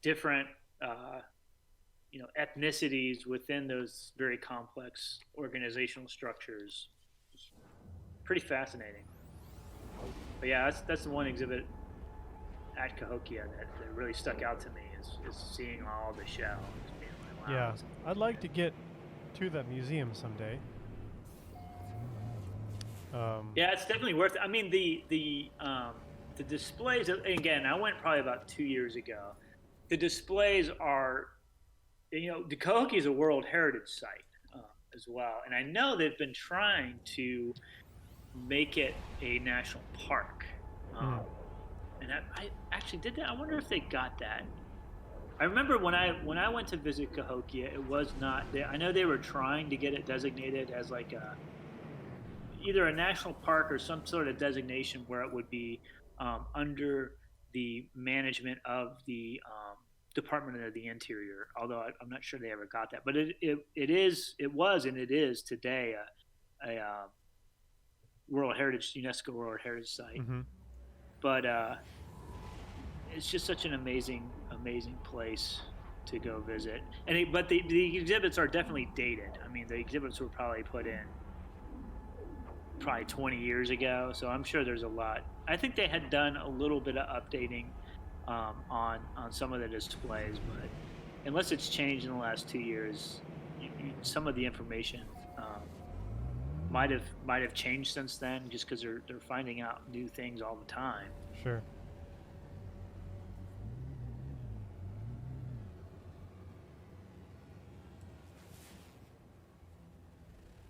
S1: different ethnicities within those very complex organizational structures. It's pretty fascinating. But yeah, that's the one exhibit at Cahokia that really stuck out to me is seeing all the shell. Being like, wow,
S2: yeah, I'd like to get to that museum someday.
S1: Yeah, it's definitely worth it. I mean, the displays. Again, I went probably about 2 years ago. The displays are the Cahokia is a World Heritage Site as well, and I know they've been trying to make it a national park.
S2: Mm.
S1: And I actually did that. I wonder if they got that. I remember when I went to visit Cahokia, it was not. I know they were trying to get it designated as like either a national park or some sort of designation where it would be under the management of the Department of the Interior. Although I'm not sure they ever got that, but it was and it is today a UNESCO World Heritage Site.
S2: Mm-hmm.
S1: But it's just such an amazing place to go visit. But the exhibits are definitely dated. I mean, the exhibits were probably put in probably 20 years ago, so I'm sure there's a lot. I think they had done a little bit of updating on some of the displays, but unless it's changed in the last 2 years, some of the information might have changed since then, just because they're finding out new things all the time.
S2: Sure.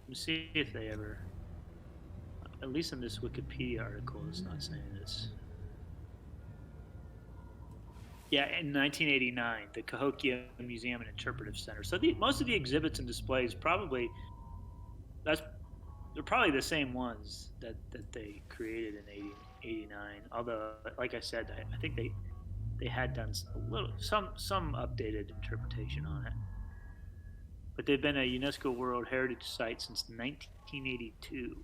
S1: Let me see if they ever, at least in this Wikipedia article, it's not saying this. Yeah, in 1989, the Cahokia Museum and Interpretive Center. So most of the exhibits and displays they're probably the same ones that they created in 89. Although, like I said, I think they had done some updated interpretation on it. But they've been a UNESCO World Heritage Site since 1982,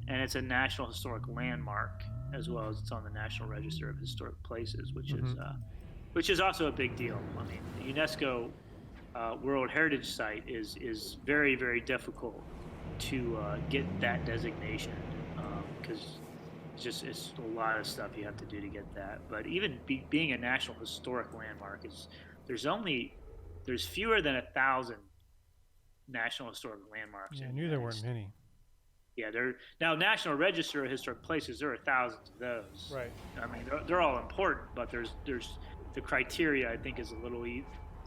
S1: and it's a National Historic Landmark as well as it's on the National Register of Historic Places, which is also a big deal. I mean, the UNESCO World Heritage Site is very, very difficult to get that designation because it's a lot of stuff you have to do to get that. But even being a National Historic Landmark there's fewer than 1,000 National Historic Landmarks.
S2: Yeah, I knew there weren't many.
S1: Yeah, now National Register of Historic Places. There are thousands of those.
S2: Right.
S1: I mean, they're all important, but there's the criteria. I think is a little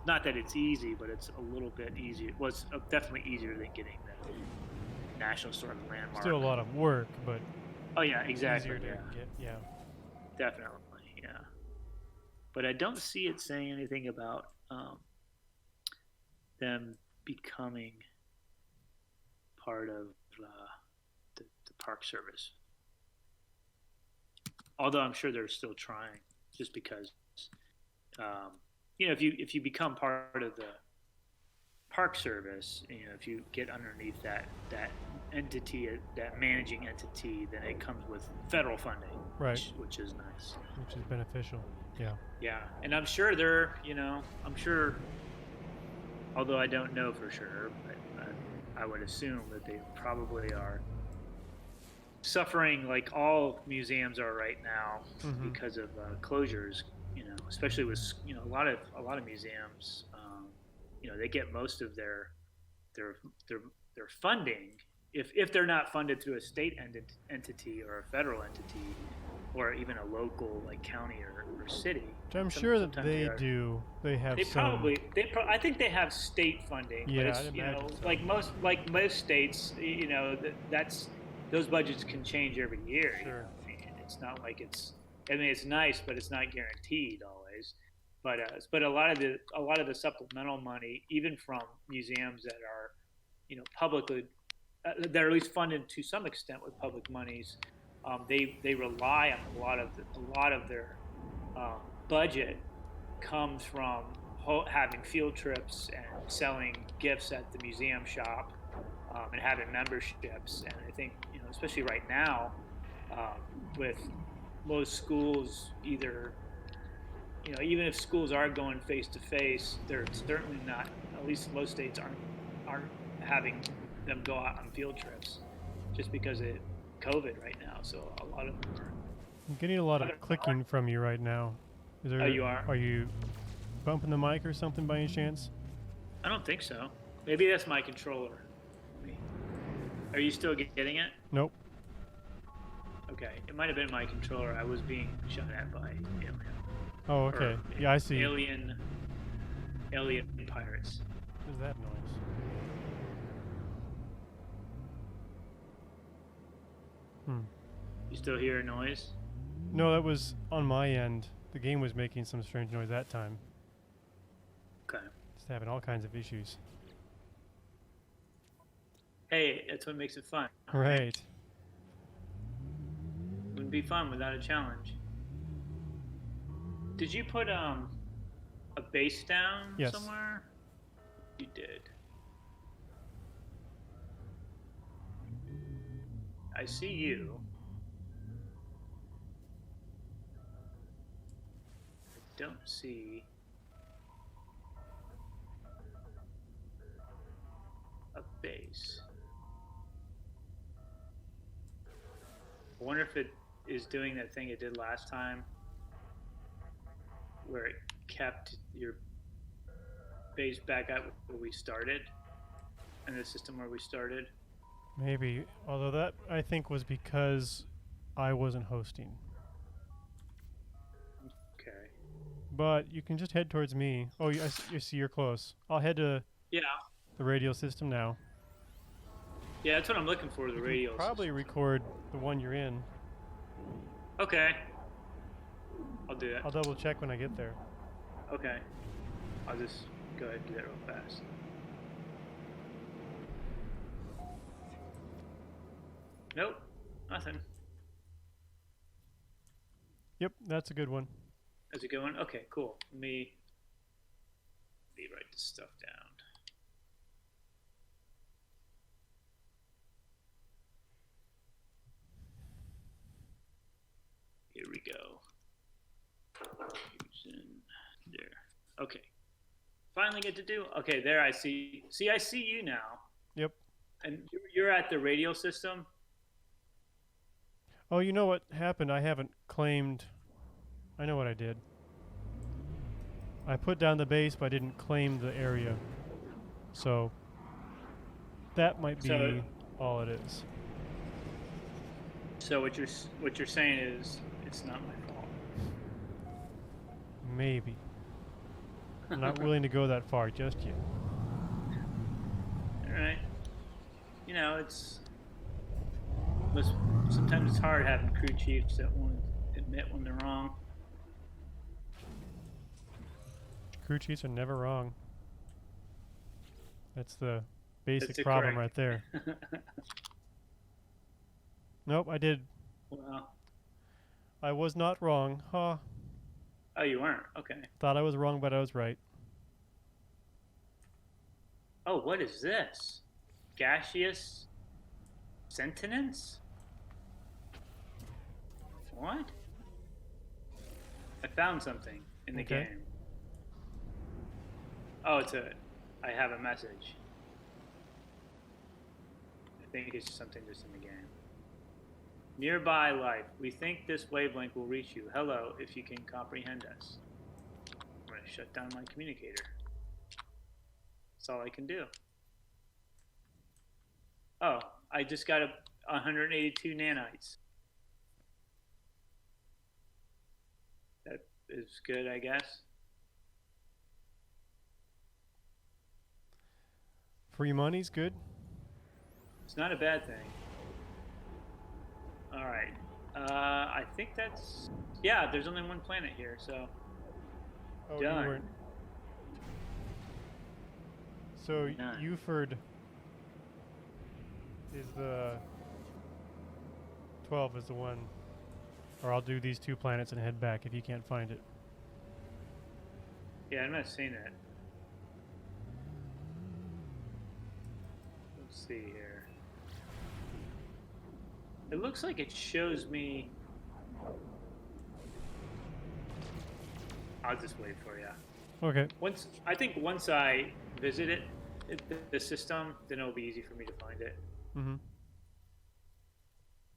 S1: not that it's easy, but it's a little bit easier. It was definitely easier than getting the National Historic Landmark.
S2: Still a lot of work, but
S1: oh yeah, exactly.
S2: Easier to get. Yeah.
S1: Definitely, yeah. But I don't see it saying anything about them becoming part of the Park Service. Although I'm sure they're still trying, just because if you become part of the Park Service, if you get underneath that entity, that managing entity, then it comes with federal funding,
S2: right?
S1: Which is nice,
S2: which is beneficial. Yeah.
S1: Yeah, and I'm sure I'm sure. Although I don't know for sure, but I would assume that they probably are suffering like all museums are right now because of closures. Especially with a lot of museums, they get most of their funding if they're not funded through a state entity or a federal entity or even a local like county or city.
S2: Which I'm sure that they do. They have.
S1: I think they have state funding.
S2: Yeah,
S1: but it's, so. like most states, that's those budgets can change every year.
S2: Sure.
S1: It's not like it's. I mean, it's nice, but it's not guaranteed always. But a lot of the supplemental money, even from museums that are, publicly, that are at least funded to some extent with public monies, they rely on a lot of their budget comes from having field trips and selling gifts at the museum shop and having memberships. And I think especially right now with most schools either even if schools are going face to face, they're certainly not. At least most states aren't having them go out on field trips just because of COVID right now. So a lot of them are.
S2: I'm getting a lot of clicking from you right now.
S1: Oh, you are?
S2: Are you bumping the mic or something by any chance?
S1: I don't think so. Maybe that's my controller. Are you still getting it?
S2: Nope.
S1: Okay, it might have been my controller. I was being shot at by alien.
S2: Oh, okay. Yeah, I see.
S1: Alien alien pirates.
S2: What is that noise?
S1: You still hear a noise?
S2: No, that was on my end. The game was making some strange noise that time.
S1: Okay.
S2: It's having all kinds of issues.
S1: Hey, that's what makes it fun.
S2: Right.
S1: Wouldn't be fun without a challenge. Did you put a base down
S2: Yes.
S1: somewhere? You did. I see you. I don't see a base. I wonder if it is doing that thing it did last time, where it kept your base back up where we started, and the system where we started.
S2: Maybe. Although that, I think, was because I wasn't hosting.
S1: Okay.
S2: But you can just head towards me. Oh, you see you're close. I'll head to
S1: Yeah.
S2: the radio system now.
S1: Yeah, that's what I'm looking for, the
S2: You can
S1: radio
S2: probably
S1: system.
S2: record the one you're in.
S1: Okay. I'll do that.
S2: I'll double check when I get there.
S1: Okay. I'll just go ahead and do that real fast. Nope. Nothing.
S2: Yep, that's a good one.
S1: How's it going? Okay, cool. Let me write this stuff down. Here we go. There. Okay. Finally get to do. Okay, there I see. See, I see you now.
S2: Yep.
S1: And you're at the radio system.
S2: Oh, you know what happened? I haven't claimed... I know what I did. I put down the base, but I didn't claim the area. So, that might be all it is.
S1: So what you're saying is it's not my fault.
S2: Maybe. I'm not willing to go that far just yet.
S1: All right. You know, sometimes it's hard having crew chiefs that won't admit when they're wrong.
S2: Crew chiefs are never wrong. That's the basic
S1: That's
S2: problem
S1: correct.
S2: right there. Nope, I did.
S1: Well,
S2: I was not wrong. Huh.
S1: oh, you weren't. Okay.
S2: Thought I was wrong, but I was right.
S1: Oh, what is this? Gaseous sentience? What? I found something in the
S2: Okay.
S1: game. Oh, I have a message. I think it's something just in the game. Nearby life. We think this wavelength will reach you. Hello, if you can comprehend us. I'm going to shut down my communicator. That's all I can do. Oh, I just got 182 nanites. That is good, I guess.
S2: Free money's good.
S1: It's not a bad thing. All right. I think that's... Yeah, there's only one planet here, so...
S2: Oh,
S1: Done.
S2: you weren't. So,
S1: Done.
S2: Uford is the... 12 is the one. Or I'll do these 2 planets and head back if you can't find it.
S1: Yeah, I'm not seeing it. Let's see here. It looks like it shows me... I'll just wait for you.
S2: Okay.
S1: I think once I visit the system, then it'll be easy for me to find it.
S2: Mm-hmm.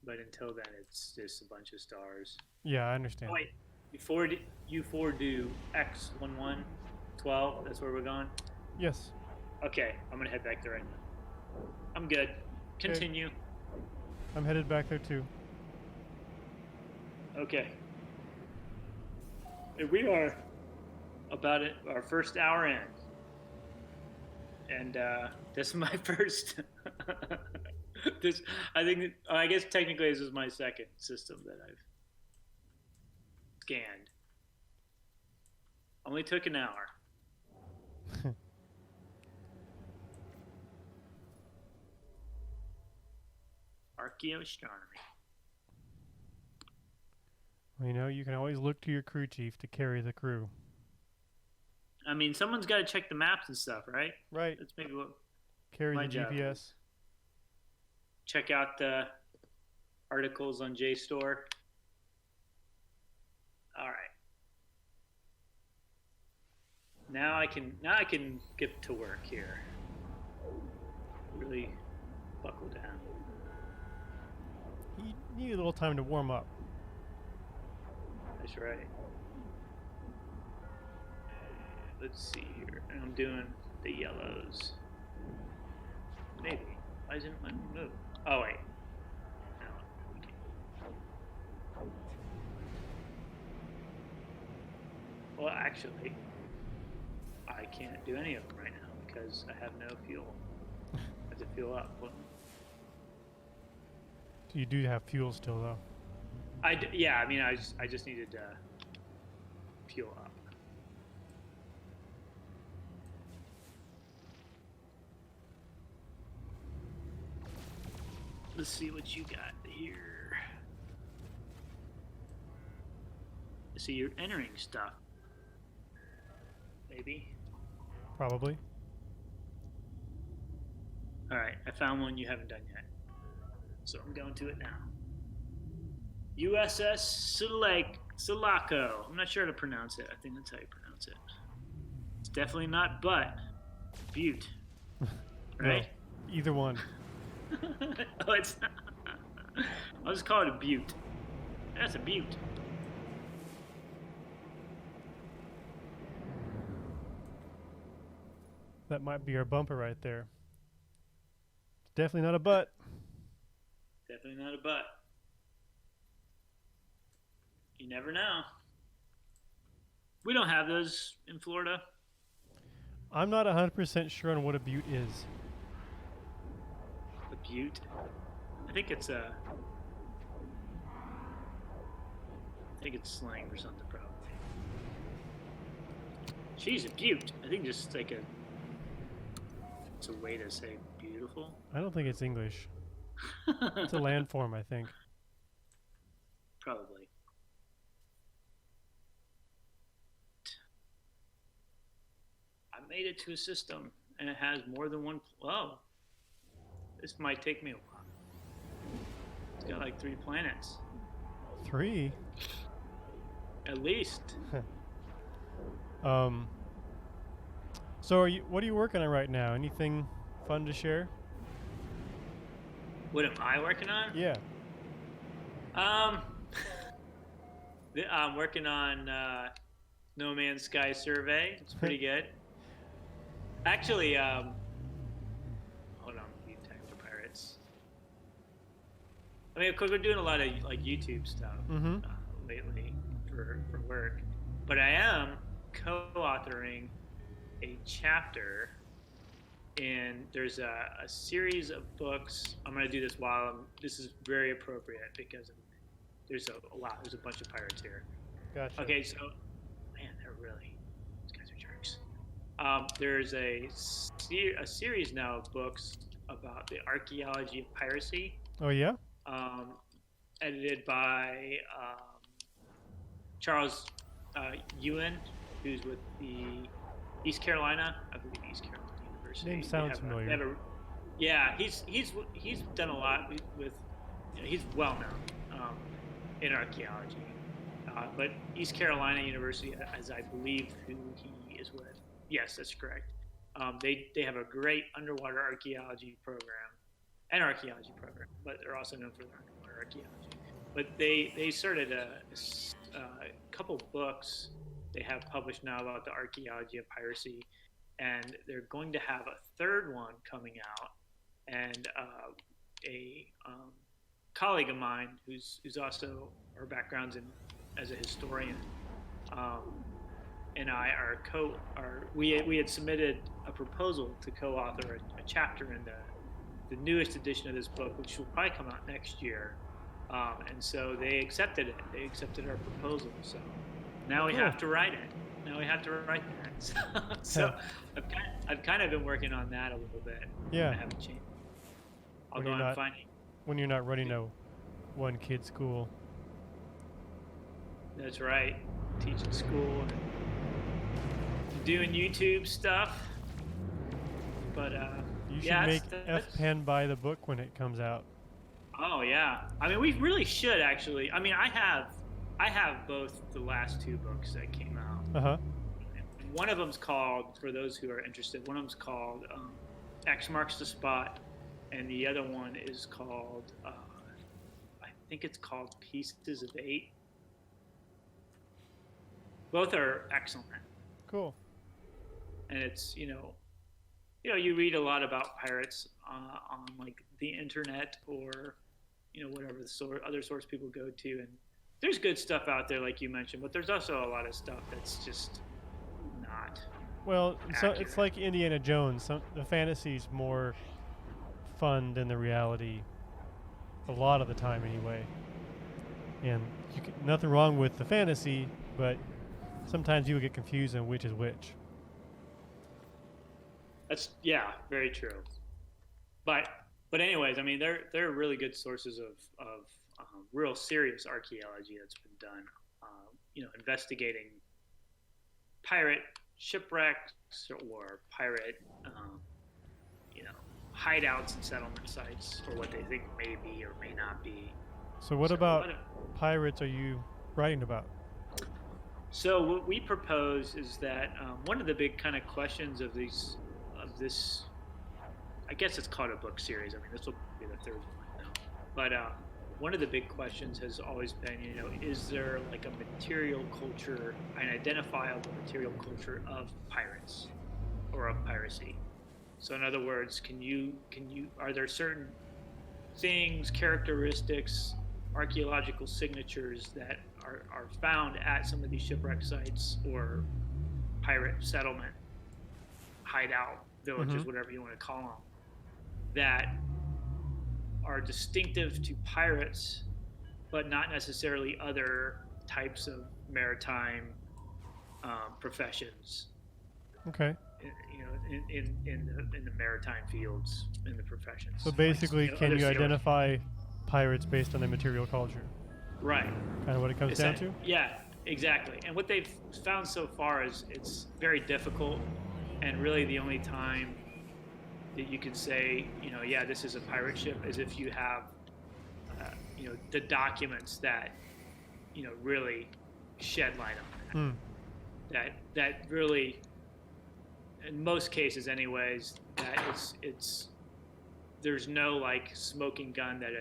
S1: But until then, it's just a bunch of stars.
S2: Yeah, I understand.
S1: Oh, wait, U4 do X11, 12. That's where we're going.
S2: Yes.
S1: Okay, I'm gonna head back there right now. I'm good. Continue.
S2: I'm headed back there too.
S1: Okay. And we are about at our first hour in. and this is my first. This, I think, I guess technically this is my second system that I've scanned. Only took an hour. Archaeoastronomy.
S2: Well, you know, you can always look to your crew chief to carry the crew.
S1: I mean, someone's got to check the maps and stuff, right?
S2: Right.
S1: That's maybe what
S2: Carry
S1: my
S2: the
S1: job
S2: GPS.
S1: is. Check out the articles on JSTOR. All right. Now I can get to work here. Really buckle down.
S2: You need a little time to warm up.
S1: That's right. Let's see here. And I'm doing the yellows. Maybe. Why isn't it letting me move? Oh wait. No. Okay. Well, actually, I can't do any of them right now because I have no fuel. I have to fuel up.
S2: You do have fuel still, though.
S1: Yeah, I mean, I just needed to fuel up. Let's see what you got here. So you're entering stuff. Maybe.
S2: Probably.
S1: All right, I found one you haven't done yet. So I'm going to it now. USS Sulaco. I'm not sure how to pronounce it. I think that's how you pronounce it. It's definitely not Butte. Right?
S2: No, either one.
S1: Oh, it's not. I'll just call it a butte. That's a butte.
S2: That might be our bumper right there. It's definitely not a butt.
S1: Definitely not a butt. You never know. We don't have those in Florida.
S2: I'm not 100% sure on what a butte is.
S1: A butte? I think it's slang for something, probably. She's a butte. I think just like it's a way to say beautiful.
S2: I don't think it's English. It's a landform, I think.
S1: Probably. I made it to a system, and it has more than one. Whoa. This might take me a while. It's got like 3 planets.
S2: 3?
S1: At least.
S2: So what are you working on right now? Anything fun to share?
S1: What am I working on?
S2: Yeah.
S1: I'm working on No Man's Sky survey. It's pretty good. Actually, hold on, Tactical Pirates. I mean, of course, we're doing a lot of like YouTube stuff lately for work, but I am co-authoring a chapter, and there's a series of books. I'm going to do this while this is very appropriate because there's a bunch of pirates here.
S2: Gotcha.
S1: Okay, so man, these guys are jerks. There's a series now of books about the archaeology of piracy.
S2: Oh yeah.
S1: Edited by Charles Ewan, who's with the East Carolina, I believe East Carolina University.
S2: Name sounds familiar.
S1: Yeah, he's done a lot with he's well known in archaeology, but East Carolina University, as I believe who he is with. Yes, that's correct. They have a great underwater archaeology program, and archaeology program, but they're also known for their underwater archaeology. But they started a couple books they have published now about the archaeology of piracy, and they're going to have a third one coming out. And a colleague of mine who's also her background's as a historian, and I we had submitted a proposal to co-author a chapter in the newest edition of this book, which will probably come out next year. And so they accepted it. They accepted our proposal. So now we have to write it. Now we have to write that. So I've kind of been working on that a little bit.
S2: Yeah.
S1: I haven't changed. Although I'm finding
S2: when you're not running a one-kid school.
S1: That's right. Teaching school and doing YouTube stuff. But
S2: you should make F-Pen buy the book when it comes out.
S1: Oh yeah. I mean, we really should actually. I mean, I have both the last two books that came out.
S2: Uh-huh.
S1: One of them's called, for those who are interested, one of them's called X Marks the Spot, and the other one is called, I think it's called Pieces of Eight. Both are excellent.
S2: Cool.
S1: And it's, you read a lot about pirates on like the internet or, whatever the other source people go to, and there's good stuff out there like you mentioned, but there's also a lot of stuff that's just not.
S2: Well, so it's like Indiana Jones. The fantasy's more fun than the reality, a lot of the time anyway. And nothing wrong with the fantasy, but sometimes you will get confused on which is which.
S1: That's very true. But anyways, I mean, they're really good sources of real serious archaeology that's been done. Investigating pirate shipwrecks or pirate, hideouts and settlement sites, or what they think may be or may not be.
S2: So what about pirates are you writing about?
S1: So what we propose is that one of the big kind of questions of this, I guess it's called a book series. I mean, this will be the third one now. But one of the big questions has always been, is there like a material culture, an identifiable material culture of pirates or of piracy? So in other words, are there certain things, characteristics, archaeological signatures that are found at some of these shipwreck sites or pirate settlement, hideout, villages, whatever you want to call them, that are distinctive to pirates, but not necessarily other types of maritime professions.
S2: Okay.
S1: In the maritime fields, in the professions.
S2: So basically, can you identify pirates based on their material culture?
S1: Right.
S2: Kind of what it comes down to?
S1: Yeah, exactly. And what they've found so far is it's very difficult, and really the only time that you can say, this is a pirate ship is if you have, the documents that, really shed light on that. That really, in most cases anyways, that it's there's no like smoking gun that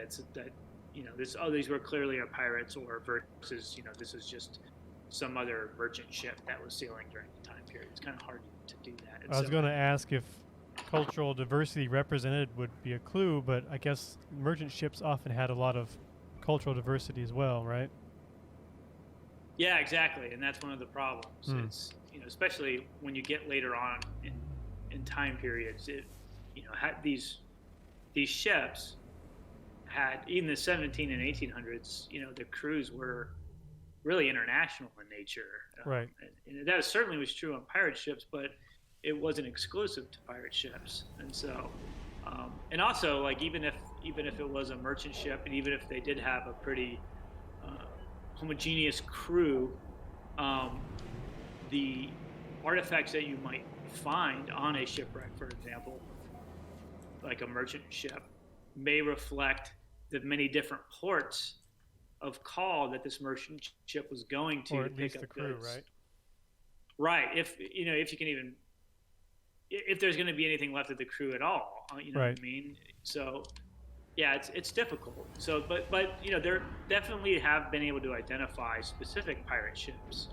S1: these were clearly are pirates, or versus this is just some other merchant ship that was sailing during the time period. It's kind of hard to do that. And
S2: I was going to ask if cultural diversity represented would be a clue, but I guess merchant ships often had a lot of cultural diversity as well, right?
S1: Yeah, exactly, and that's one of the problems. It's especially when you get later on in time periods, had these ships had, even the 17 and 1800s, the crews were really international in nature.
S2: Right.
S1: And that certainly was true on pirate ships, but it wasn't exclusive to pirate ships. And so, and also, like, even if it was a merchant ship, and even if they did have a pretty homogeneous crew, the artifacts that you might find on a shipwreck, for example, like a merchant ship, may reflect the many different ports of call that this merchant ship was going to,
S2: or at least
S1: pick
S2: the
S1: up
S2: crew,
S1: goods.
S2: right?
S1: Right. If you can even, if there's going to be anything left of the crew at all, you know what I mean? So, yeah, it's difficult. So, but there definitely have been able to identify specific pirate ships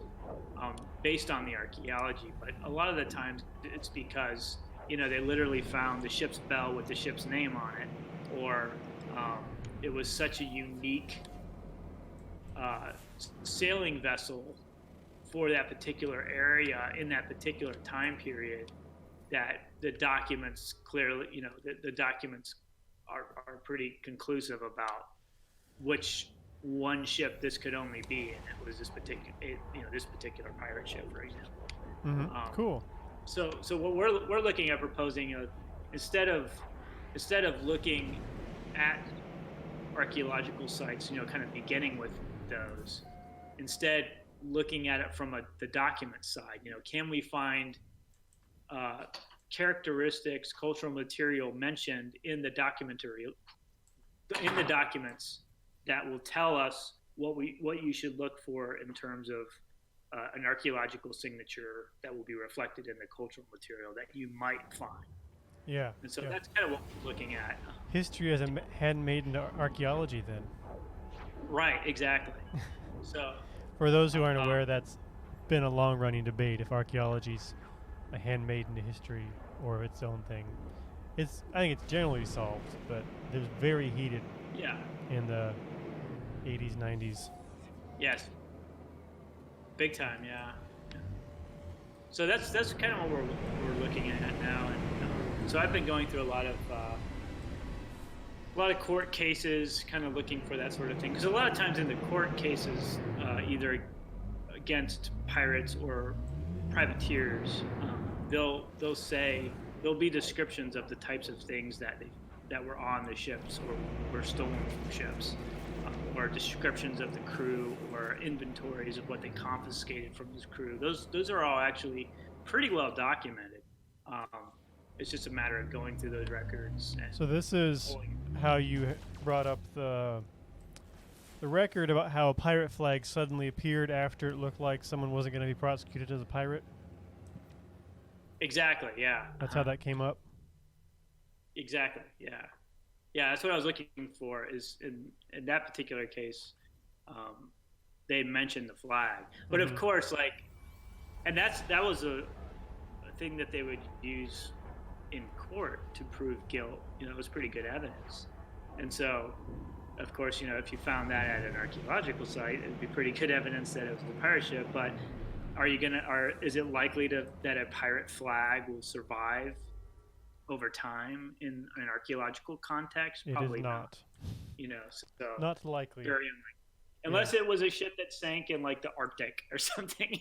S1: based on the archaeology. But a lot of the times it's because they literally found the ship's bell with the ship's name on it, or it was such a unique sailing vessel for that particular area in that particular time period, that the documents clearly, the documents are pretty conclusive about which one ship this could only be, and it was this particular pirate ship, for example.
S2: Cool.
S1: So what we're looking at proposing, instead of looking at archaeological sites, kind of beginning with those, instead looking at it from the document side. Can we find characteristics, cultural material mentioned in the documents that will tell us what you should look for in terms of an archaeological signature that will be reflected in the cultural material that you might find.
S2: Yeah.
S1: And so that's kind of what we're looking at.
S2: History as a handmade into archaeology, then.
S1: Right, exactly. So,
S2: for those who aren't aware, that's been a long-running debate if archaeology's a handmade into history or its own thing. I think it's generally solved, but it was very heated.
S1: Yeah.
S2: In the 80s, 90s.
S1: Yes. Big time, yeah. So that's kind of what we're looking at now, and so I've been going through a lot of court cases, kind of looking for that sort of thing, because a lot of times in the court cases, either against pirates or privateers, they'll be descriptions of the types of things that were on the ships or were stolen from ships. Or descriptions of the crew, or inventories of what they confiscated from this crew. Those are all actually pretty well documented. It's just a matter of going through those records.
S2: So this is how you brought up the record about how a pirate flag suddenly appeared after it looked like someone wasn't going to be prosecuted as a pirate?
S1: Exactly, yeah.
S2: That's how that came up?
S1: Exactly, yeah. Yeah, that's what I was looking for. Is in that particular case, they mentioned the flag, but of course, and that was a thing that they would use in court to prove guilt. It was pretty good evidence, and so, of course, if you found that at an archaeological site, it'd be pretty good evidence that it was the pirate ship. But is it likely that a pirate flag will survive over time in an archaeological context? Probably
S2: not.
S1: So
S2: not likely.
S1: Very unlikely. Unless it was a ship that sank in the Arctic or something,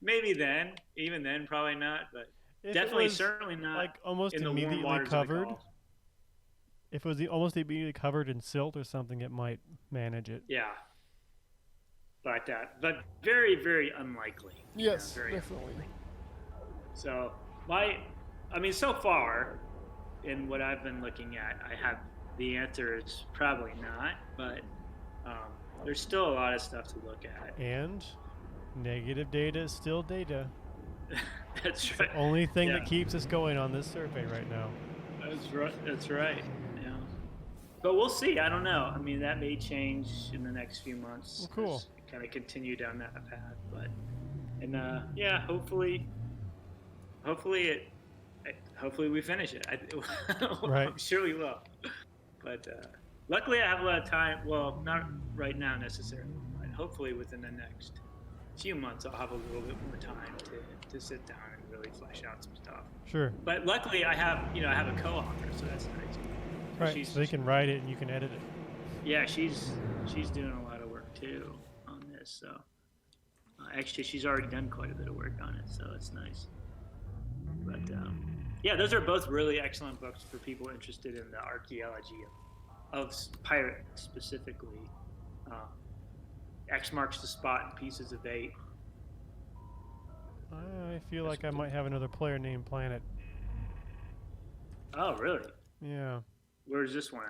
S1: maybe then. Even then, probably not. But definitely, certainly not.
S2: Almost
S1: in the warm
S2: immediately
S1: waters
S2: covered.
S1: Of the Gulf.
S2: If it was almost immediately covered in silt or something, it might manage it.
S1: Yeah. But very, very unlikely.
S2: Yes,
S1: very
S2: definitely.
S1: Unlikely. So so far, in what I've been looking at, I have the answer is probably not, but there's still a lot of stuff to look at.
S2: And negative data is still data.
S1: That's
S2: it's
S1: right.
S2: The only thing that keeps us going on this survey right now.
S1: That's right. Yeah. But we'll see. I don't know. That may change in the next few months.
S2: Well, cool.
S1: Kind of continue down that path, hopefully we finish it.
S2: Right.
S1: I'm sure we will. But luckily I have a lot of time. Well, not right now necessarily, but hopefully within the next few months I'll have a little bit more time to sit down and really flesh out some stuff.
S2: Sure.
S1: But luckily I have a co-author, so that's nice.
S2: Right, so they can write it and you can edit it.
S1: Yeah, she's doing a lot of work too on this. So actually she's already done quite a bit of work on it, so it's nice. But those are both really excellent books for people interested in the archaeology of pirates specifically. X marks the spot in Pieces of 8.
S2: I feel like I might have another player named Planet.
S1: Oh, really?
S2: Yeah.
S1: Where's this one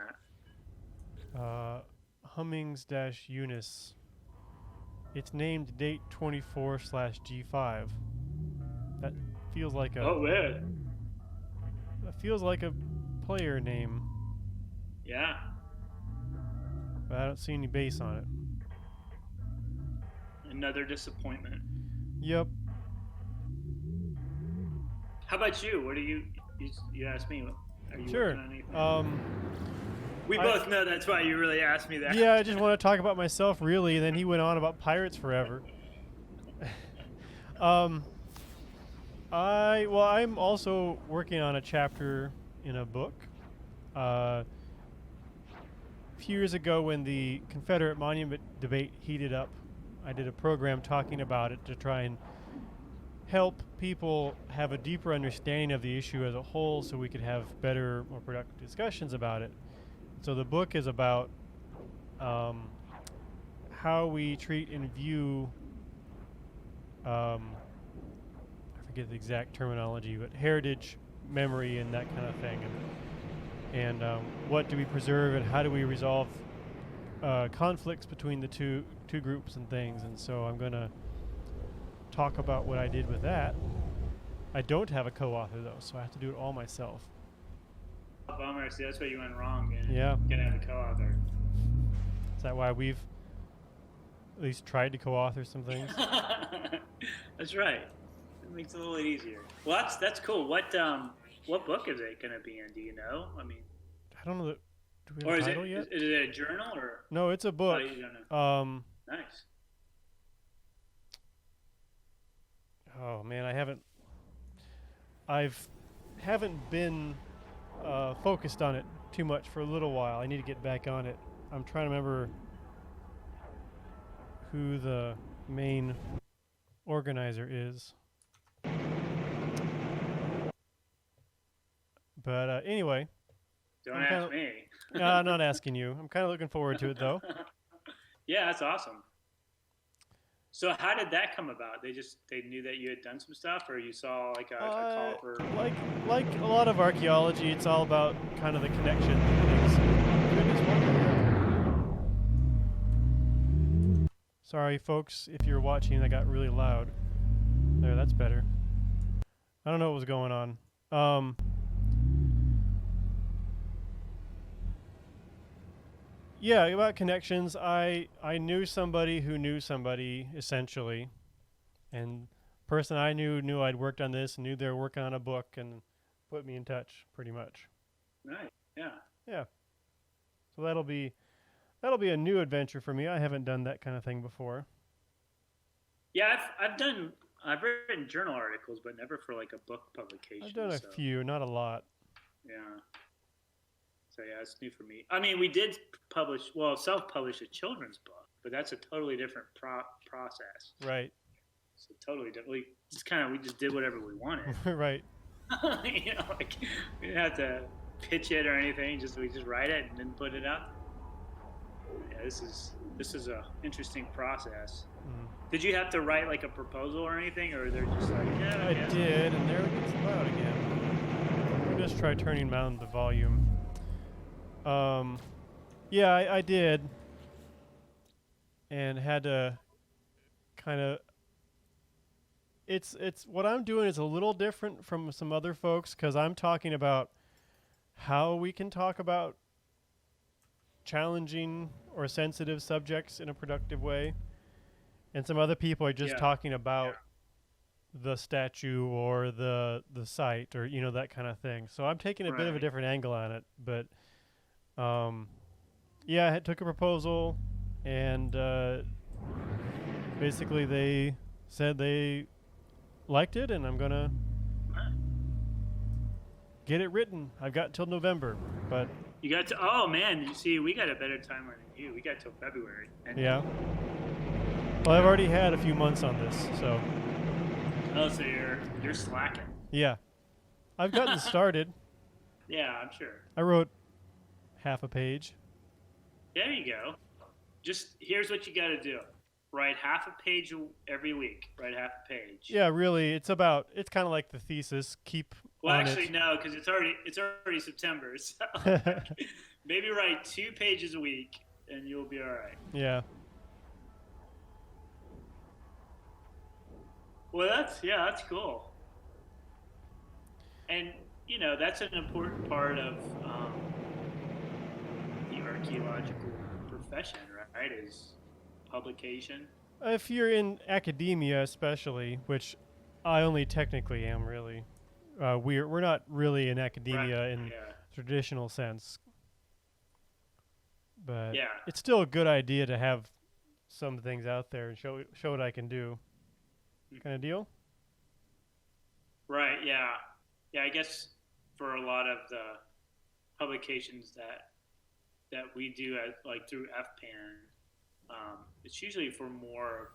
S1: at?
S2: Hummings-Eunice. It's named date 24/G5. That feels like a...
S1: Oh, man.
S2: That feels like a player name.
S1: Yeah.
S2: But I don't see any base on it.
S1: Another disappointment.
S2: Yep.
S1: How about you? What do you asked me? Are you
S2: Sure.
S1: working on anything? We both know that's why you really asked me that.
S2: Yeah, I just want to talk about myself, really, and then he went on about pirates forever. Um, I'm also working on a chapter in a book. A few years ago, when the Confederate monument debate heated up, I did a program talking about it to try and help people have a deeper understanding of the issue as a whole, so we could have better, more productive discussions about it. So the book is about how we treat and view. I forget the exact terminology, but heritage, memory, and that kind of thing, and what do we preserve, and how do we resolve conflicts between the two groups and things. And so I'm going to talk about what I did with that. I don't have a co-author though, so I have to do it all myself.
S1: Bummer. See, that's where you went wrong.
S2: Yeah.
S1: Gonna have a co-author.
S2: Is that why we've at least tried to co-author some things?
S1: That's right. It makes it a little easier. Well, that's cool. What book is it gonna be in? Do you know? I mean,
S2: I don't know. Do we have a title yet?
S1: Is it a journal or?
S2: No, it's a book.
S1: Oh, you don't know. Nice.
S2: Oh man, I haven't been focused on it too much for a little while. I need to get back on it. I'm trying to remember who the main organizer is. But anyway.
S1: Don't ask me.
S2: I'm not asking you. I'm kind of looking forward to it though.
S1: Yeah, that's awesome. So how did that come about? They knew that you had done some stuff, or you saw like a call for
S2: like a lot of archaeology, it's all about kind of the connection things. Sorry folks, if you're watching, that got really loud. There, that's better. I don't know what was going on. Yeah, about connections, I knew somebody who knew somebody, essentially. And the person I knew I'd worked on this, and knew they were working on a book, and put me in touch, pretty much.
S1: Nice, yeah.
S2: Yeah. So that'll be a new adventure for me. I haven't done that kind of thing before.
S1: Yeah, I've written journal articles, but never for like a book publication.
S2: I've done a few, not a lot.
S1: Yeah. So yeah, it's new for me. I mean, we did self-publish a children's book, but that's a totally different process.
S2: Right.
S1: So totally different. We just did whatever we wanted.
S2: Right.
S1: You know, like we didn't have to pitch it or anything. We just write it and then put it up. Yeah, this is a interesting process. Did you have to write like a proposal or anything, or they're just like, yeah?
S2: I did, and there it gets loud again. We'll just try turning down the volume. Yeah, I did, and had to kind of. It's what I'm doing is a little different from some other folks, because I'm talking about how we can talk about challenging or sensitive subjects in a productive way, and some other people are just talking about the statue or the site, or that kind of thing. So I'm taking a bit of a different angle on it, but yeah, I took a proposal, and basically they said they liked it, and I'm gonna get it written. I've got till November, but
S1: you got to. Oh man, you see, we got a better timeline than you. We got till February.
S2: Yeah. Well, I've already had a few months on this, so.
S1: Oh, so you're slacking.
S2: Yeah, I've gotten started.
S1: Yeah, I'm sure.
S2: I wrote half a page.
S1: There you go. Just here's what you got to do. Write half a page every week. Write half a page.
S2: Yeah, really. It's kind of like the thesis. Keep.
S1: Well, actually, no, because it's already September. So maybe write 2 pages a week, and you'll be all right.
S2: Yeah.
S1: Well, that's cool. And that's an important part of the archaeological profession, right? Is publication.
S2: If you're in academia, especially, which I only technically am, really. We're not really in academia in traditional sense, but it's still a good idea to have some things out there and show what I can do.
S1: Mhm.
S2: kind of deal.
S1: Right. Yeah. Yeah. I guess for a lot of the publications that we do at, like through FPAN, it's usually for more,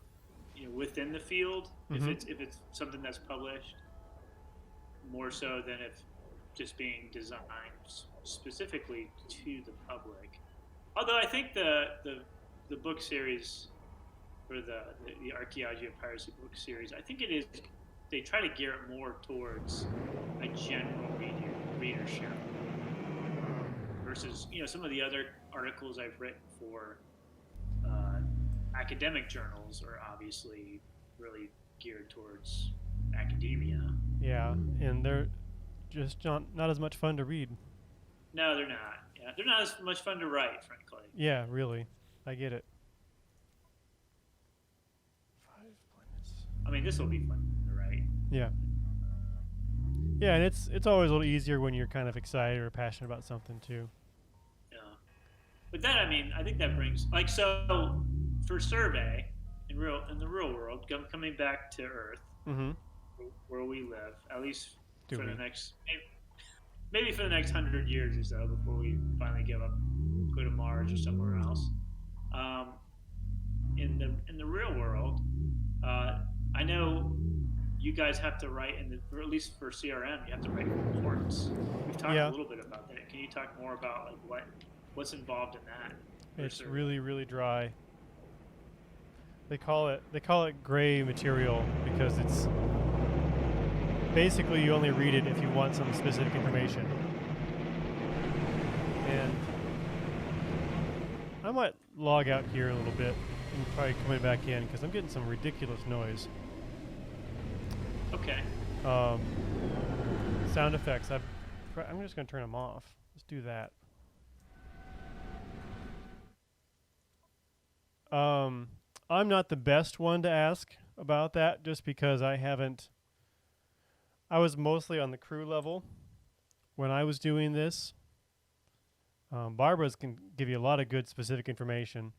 S1: within the field. If
S2: Mm-hmm.
S1: it's something that's published, more so than if just being designed specifically to the public. Although I think the book series for the Archaeology of Piracy book series, I think it is they try to gear it more towards a general readership, versus some of the other articles I've written for uh, academic journals are obviously really geared towards academia.
S2: Yeah, and they're just not as much fun to read.
S1: No, they're not. Yeah, they're not as much fun to write, frankly.
S2: Yeah, really. I get it. 5 planets.
S1: I mean, this will be fun to write.
S2: Yeah. Yeah, and it's always a little easier when you're kind of excited or passionate about something too.
S1: Yeah. But then, I mean, I think that brings like so for survey in the real world, coming back to Earth,
S2: Mm-hmm.
S1: where we live, at least
S2: Do
S1: for the
S2: we?
S1: next maybe for the next 100 years or so before we finally give up, go to Mars or somewhere else. Um, in the real world, uh, I know you guys have to write or at least for CRM, you have to write reports. We've talked a
S2: Yeah,
S1: little bit about that. Can you talk more about like what's involved in that for
S2: it's
S1: survey?
S2: really really dry. They call it gray material because it's basically you only read it if you want some specific information. And I might log out here a little bit and probably coming back in because I'm getting some ridiculous noise.
S1: Okay.
S2: Um, sound effects. I'm just gonna turn them off. Let's do that. Um, I'm not the best one to ask about that, just because I haven't. I was mostly on the crew level when I was doing this. Barbara's can give you a lot of good specific information.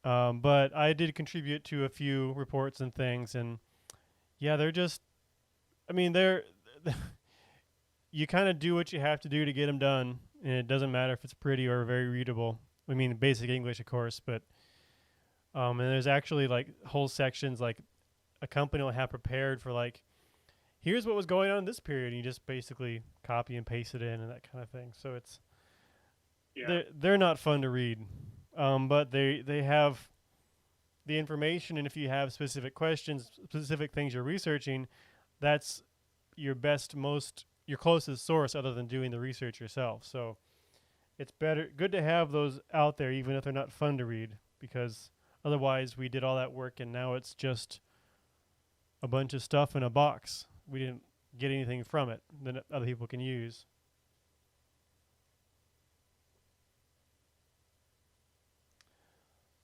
S2: But I did contribute to a few reports and things, and yeah, they're just. I mean, they're. You kind of do what you have to do to get them done, and it doesn't matter if it's pretty or very readable. I mean, basic English, of course, but and there's actually like whole sections like a company will have prepared for like, here's what was going on in this period, and you just basically copy and paste it in and that kind of thing. So it's
S1: Yeah.
S2: they're not fun to read, but they have the information, and if you have specific questions, specific things you're researching, that's your closest source other than doing the research yourself. So it's good to have those out there, even if they're not fun to read, because otherwise we did all that work and now it's just a bunch of stuff in a box. We didn't get anything from it that other people can use.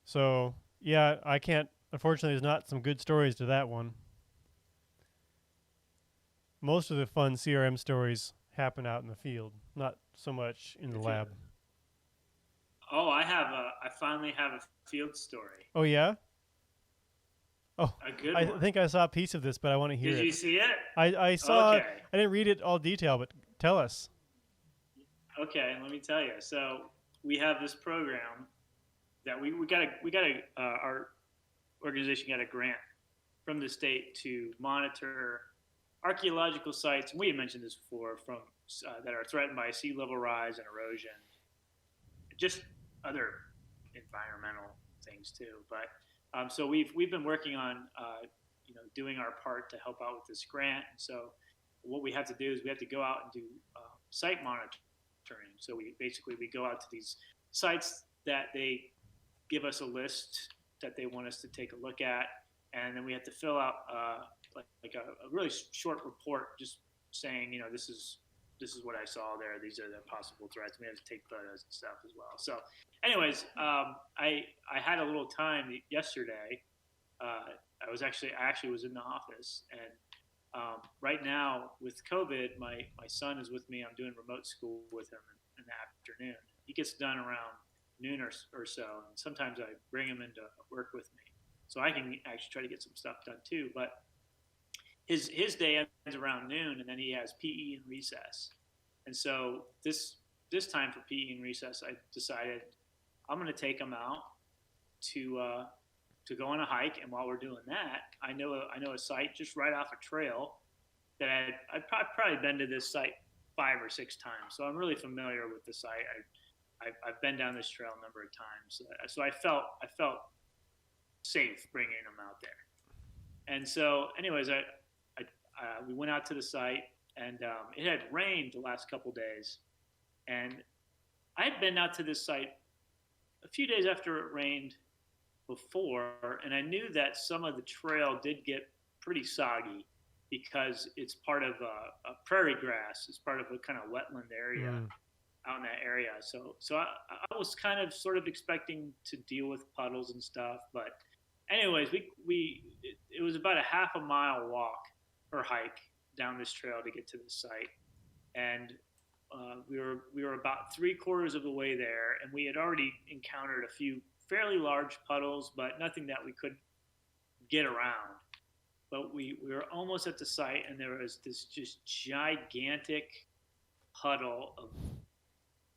S2: So yeah, I can't. Unfortunately, there's not some good stories to that one. Most of the fun CRM stories happen out in the field, not so much in the
S1: If you,
S2: lab.
S1: oh, I finally have a field story,
S2: Oh yeah. Oh,
S1: a good
S2: I
S1: one.
S2: think I saw a piece of this, but I want to hear
S1: Did you
S2: it.
S1: see it?
S2: I saw.
S1: Okay.
S2: I didn't read it all detail, but tell us.
S1: Okay. Let me tell you. So we have this program that our organization got a grant from the state to monitor archaeological sites, and we had mentioned this before, from that are threatened by sea level rise and erosion, just other environmental things too. But so we've been working on doing our part to help out with this grant. And so what we have to do is we have to go out and do site monitoring. So we go out to these sites that they give us a list that they want us to take a look at, and then we have to fill out like a really short report, just saying, this is what I saw there. These are the possible threats. We have to take photos and stuff as well. So, anyways, I had a little time yesterday. I actually was in the office, and right now with COVID, my son is with me. I'm doing remote school with him in the afternoon. He gets done around noon or so, and sometimes I bring him into work with me. so I can actually try to get some stuff done too. But his day ends around noon, and then he has PE and recess. And so this time for PE and recess, I decided I'm going to take him out to go on a hike. And while we're doing that, I know a site just right off a trail that I'd probably been to this site 5 or 6 times, so I'm really familiar with the site. I've been down this trail a number of times, so I felt safe bringing him out there. And so, anyways, we went out to the site, and it had rained the last couple days, and I had been out to this site a few days after it rained before, and I knew that some of the trail did get pretty soggy because it's part of a prairie grass. It's part of a kind of wetland area out in that area. So I was kind of sort of expecting to deal with puddles and stuff. But anyways, it was about a half a mile walk or hike down this trail to get to the site. And we were about 3/4 of the way there, and we had already encountered a few fairly large puddles, but nothing that we couldn't get around. But we were almost at the site, and there was this just gigantic puddle of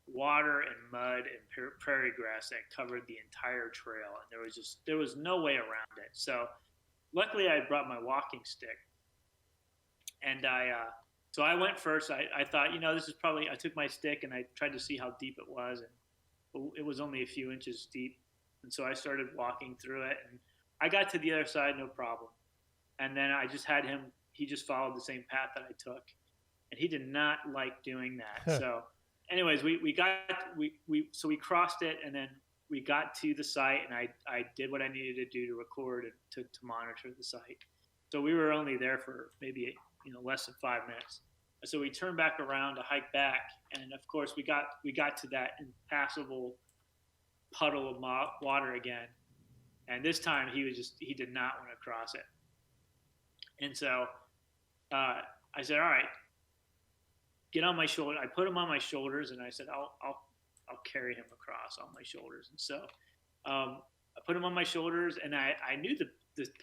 S1: water and mud and prairie grass that covered the entire trail, and there was no way around it. So luckily I brought my walking stick, and so I went first. I thought, this is probably, I took my stick and I tried to see how deep it was, and it was only a few inches deep. And so I started walking through it, and I got to the other side, no problem. And then I just had him, he just followed the same path that I took, and he did not like doing that. So anyways, we crossed it, and then we got to the site, and I did what I needed to do to record and to monitor the site. So we were only there for maybe, less than 5 minutes. So we turned back around to hike back, and of course we got to that impassable puddle of water again. And this time he did not want to cross it. And so I said, all right, get on my shoulder. I put him on my shoulders, and I said, I'll carry him across on my shoulders. And so I put him on my shoulders, and I knew the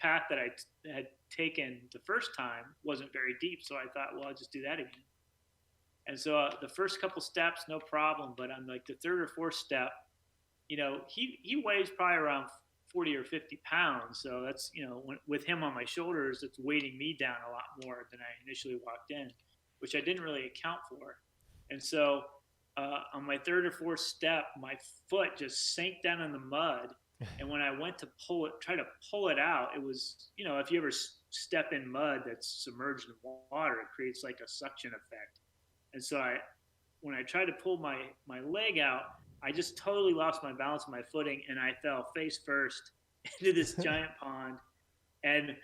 S1: path that I had taken the first time wasn't very deep. So I thought, well, I'll just do that again. And so the first couple steps, no problem. But on like the 3rd or 4th step, he weighs probably around 40 or 50 pounds. So that's, with him on my shoulders, it's weighting me down a lot more than I initially walked in, which I didn't really account for. And so on my 3rd or 4th step, my foot just sank down in the mud. And when I went to try to pull it out, it was, if you ever step in mud that's submerged in water, it creates like a suction effect. And so when I tried to pull my leg out, I just totally lost my balance and my footing, and I fell face first into this giant pond. And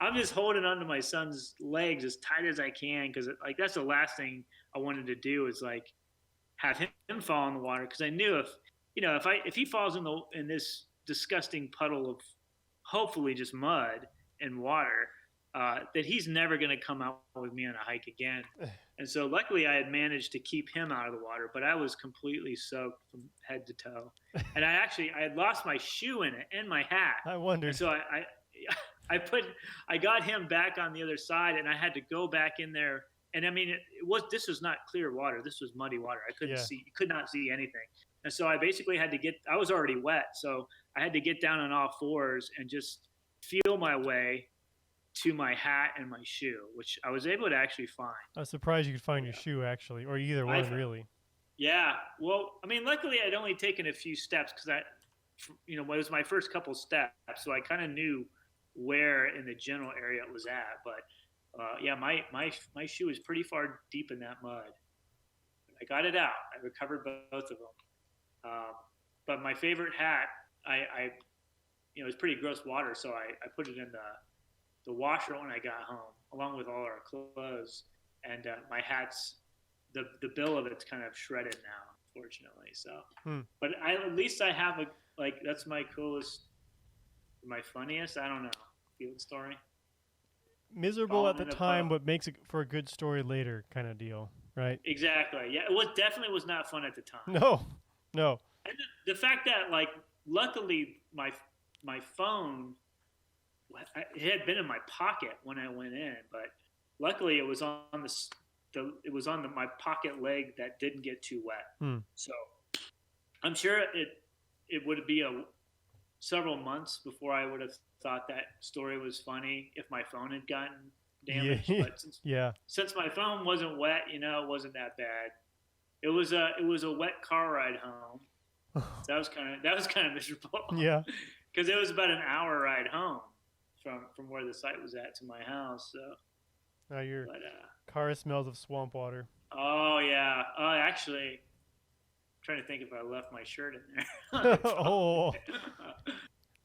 S1: I'm just holding onto my son's legs as tight as I can, because that's the last thing I wanted to do, is like have him fall in the water, because I knew if he falls in this disgusting puddle of hopefully just mud and water, that he's never going to come out with me on a hike again. And so luckily I had managed to keep him out of the water, but I was completely soaked from head to toe. And I had lost my shoe in it and my hat.
S2: I wondered.
S1: And so I got him back on the other side, and I had to go back in there. And I mean, this was not clear water. This was muddy water. I could not see anything. And so I basically had to I was already wet. So I had to get down on all 4s and just feel my way to my hat and my shoe, which I was able to actually find.
S2: I was surprised you could find your shoe, actually, or either one, really.
S1: Yeah. Well, I mean, luckily I'd only taken a few steps, because it was my first couple steps. So I kind of knew where in the general area it was at. But yeah, my shoe is pretty far deep in that mud. I got it out. I recovered both of them. But my favorite hat, it was pretty gross water, so I put it in the washer when I got home, along with all our clothes. And my hat's, the bill of it's kind of shredded now, unfortunately. So, but at least I have that's my coolest, my funniest, I don't know, field story.
S2: Miserable at the time, but makes it for a good story later, kind of deal, right?
S1: Exactly. Yeah, it definitely was not fun at the time.
S2: No.
S1: And the fact that, luckily my phone it had been in my pocket when I went in, but luckily it was on my pocket leg that didn't get too wet.
S2: Hmm.
S1: So I'm sure it would be several months before I would have thought that story was funny if my phone had gotten damaged.
S2: Yeah.
S1: But
S2: Yeah.
S1: since my phone wasn't wet, it wasn't that bad. It was a wet car ride home. So that was kind of miserable.
S2: Yeah.
S1: Because it was about an hour ride home from where the site was at to my house. So
S2: Now your car smells of swamp water.
S1: oh yeah. Actually, I'm trying to think if I left my shirt in there.
S2: Oh,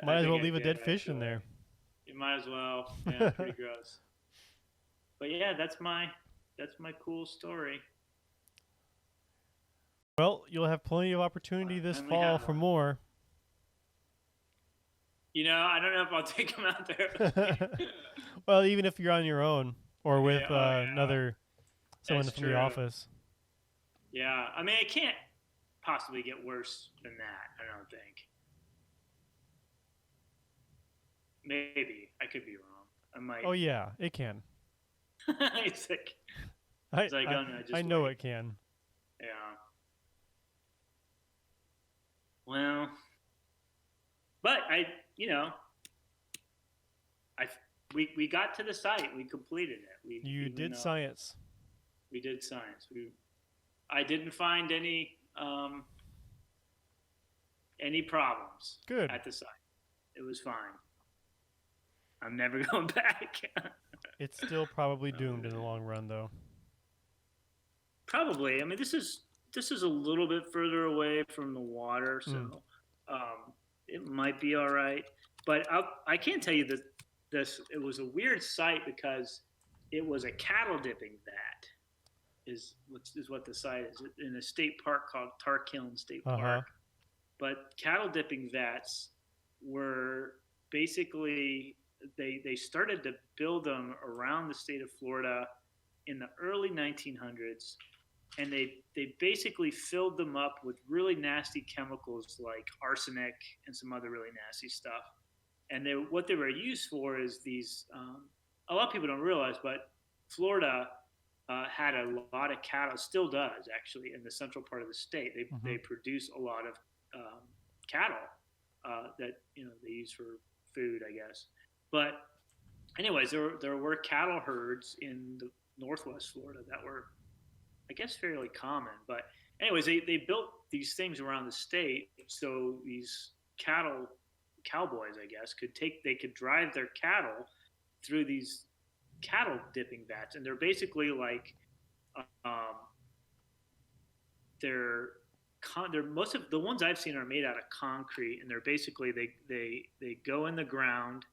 S2: might as well leave a dead fish in there.
S1: You might as well. Yeah, pretty gross. But yeah, that's my cool story.
S2: Well, you'll have plenty of opportunity this fall for more.
S1: I don't know if I'll take them out there.
S2: Well, even if you're on your own or with someone
S1: That's
S2: from the
S1: true.
S2: office.
S1: Yeah, I mean, it can't possibly get worse than that, I don't think. Maybe. I could be wrong. I might.
S2: Oh, yeah, it can.
S1: It's like,
S2: I know it can.
S1: Yeah. Well, but we got to the site. We completed it.
S2: You did science.
S1: We did science. I didn't find any problems.
S2: Good.
S1: At the site. It was fine. I'm never going back.
S2: It's still probably doomed in the long run, though.
S1: Probably. I mean, this is a little bit further away from the water, so it might be all right. But I can't tell you that it was a weird site because it was a cattle dipping vat. Is what the site is in a state park called Tarkiln State Park. But cattle dipping vats were basically they started to build them around the state of Florida in the early 1900s, and they basically filled them up with really nasty chemicals like arsenic and some other really nasty stuff. And what they were used for is these. A lot of people don't realize, but Florida had a lot of cattle, still does actually, in the central part of the state. They produce a lot of cattle that they use for food, I guess. But anyways, there were cattle herds in the northwest Florida that were, I guess, fairly common. But anyways, they built these things around the state so these cowboys, I guess, they could drive their cattle through these cattle dipping vats, and they're basically like they're most of the ones I've seen are made out of concrete, and they're basically they go in the ground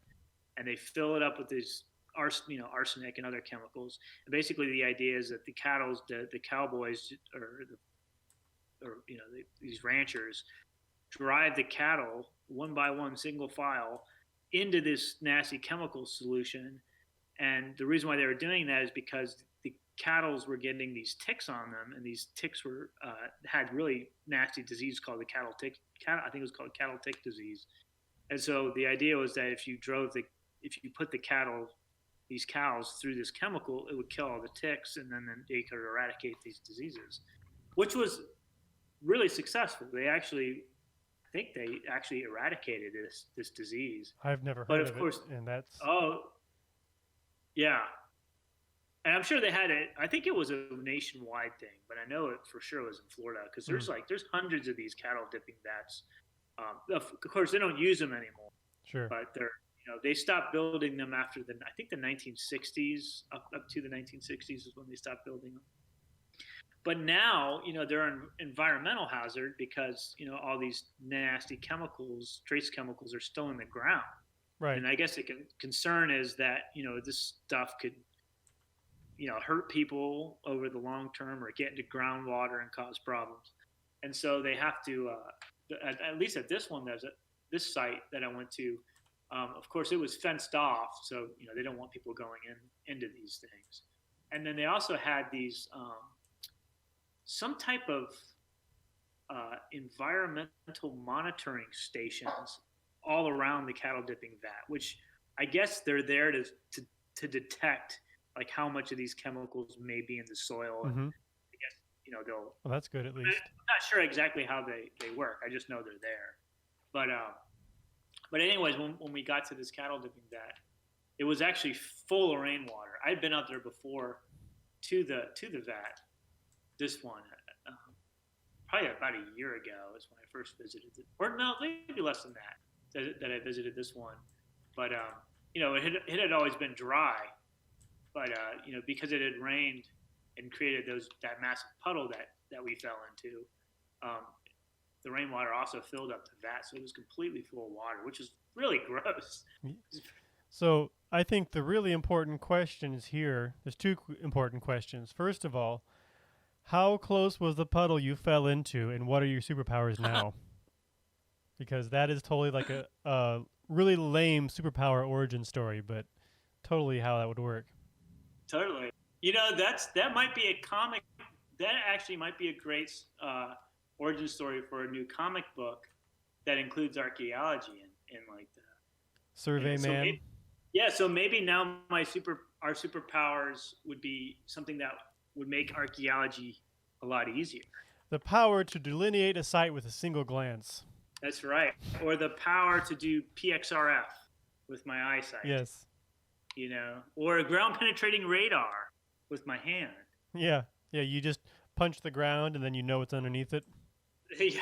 S1: and they fill it up with these arsenic and other chemicals. And basically the idea is that the cowboys these ranchers drive the cattle one by one, single file, into this nasty chemical solution. And the reason why they were doing that is because the cattles were getting these ticks on them, and these ticks were had really nasty disease called the cattle tick. I think it was called cattle tick disease. And so the idea was that if you put these cows through this chemical, it would kill all the ticks, and then they could eradicate these diseases, which was really successful. I think they actually eradicated this disease.
S2: I've never heard of it, and that's
S1: yeah. And I'm sure they had it. I think it was a nationwide thing, but I know it for sure was in Florida because there's hundreds of these cattle dipping vats. Of course, they don't use them anymore.
S2: Sure.
S1: But they stopped building them after I think the 1960s. Up to the 1960s is when they stopped building them. But now, they're an environmental hazard because all these nasty chemicals, trace chemicals, are still in the ground.
S2: Right.
S1: And I guess the concern is that this stuff could hurt people over the long term or get into groundwater and cause problems. And so they have to, at least at this one, this site that I went to, of course, it was fenced off. So, they don't want people going into these things. And then they also had these, some type of environmental monitoring stations all around the cattle dipping vat, which I guess they're there to detect like how much of these chemicals may be in the soil, and
S2: Mm-hmm.
S1: I guess they'll.
S2: Well, that's good at least.
S1: I'm not sure exactly how they work. I just know they're there. But anyways, when we got to this cattle dipping vat, it was actually full of rainwater. I'd been out there before to the vat. This one, probably about a year ago, is when I first visited it, or no, maybe less than that I visited this one. But it had always been dry, but because it had rained and created that massive puddle that we fell into, the rainwater also filled up the vat, so it was completely full of water, which is really gross.
S2: So I think the really important questions here, there's two important questions. First of all, how close was the puddle you fell into, and what are your superpowers now? Because that is totally like a really lame superpower origin story, but totally how that would work.
S1: Totally. That might be a comic. That actually might be a great origin story for a new comic book that includes archaeology and like the
S2: Survey Man.
S1: So maybe now our superpowers would be something that would make archaeology a lot easier.
S2: The power to delineate a site with a single glance.
S1: That's right. Or the power to do PXRF with my eyesight.
S2: Yes.
S1: Or a ground penetrating radar with my hand.
S2: Yeah. Yeah, you just punch the ground and then you know what's underneath it.
S1: Yeah.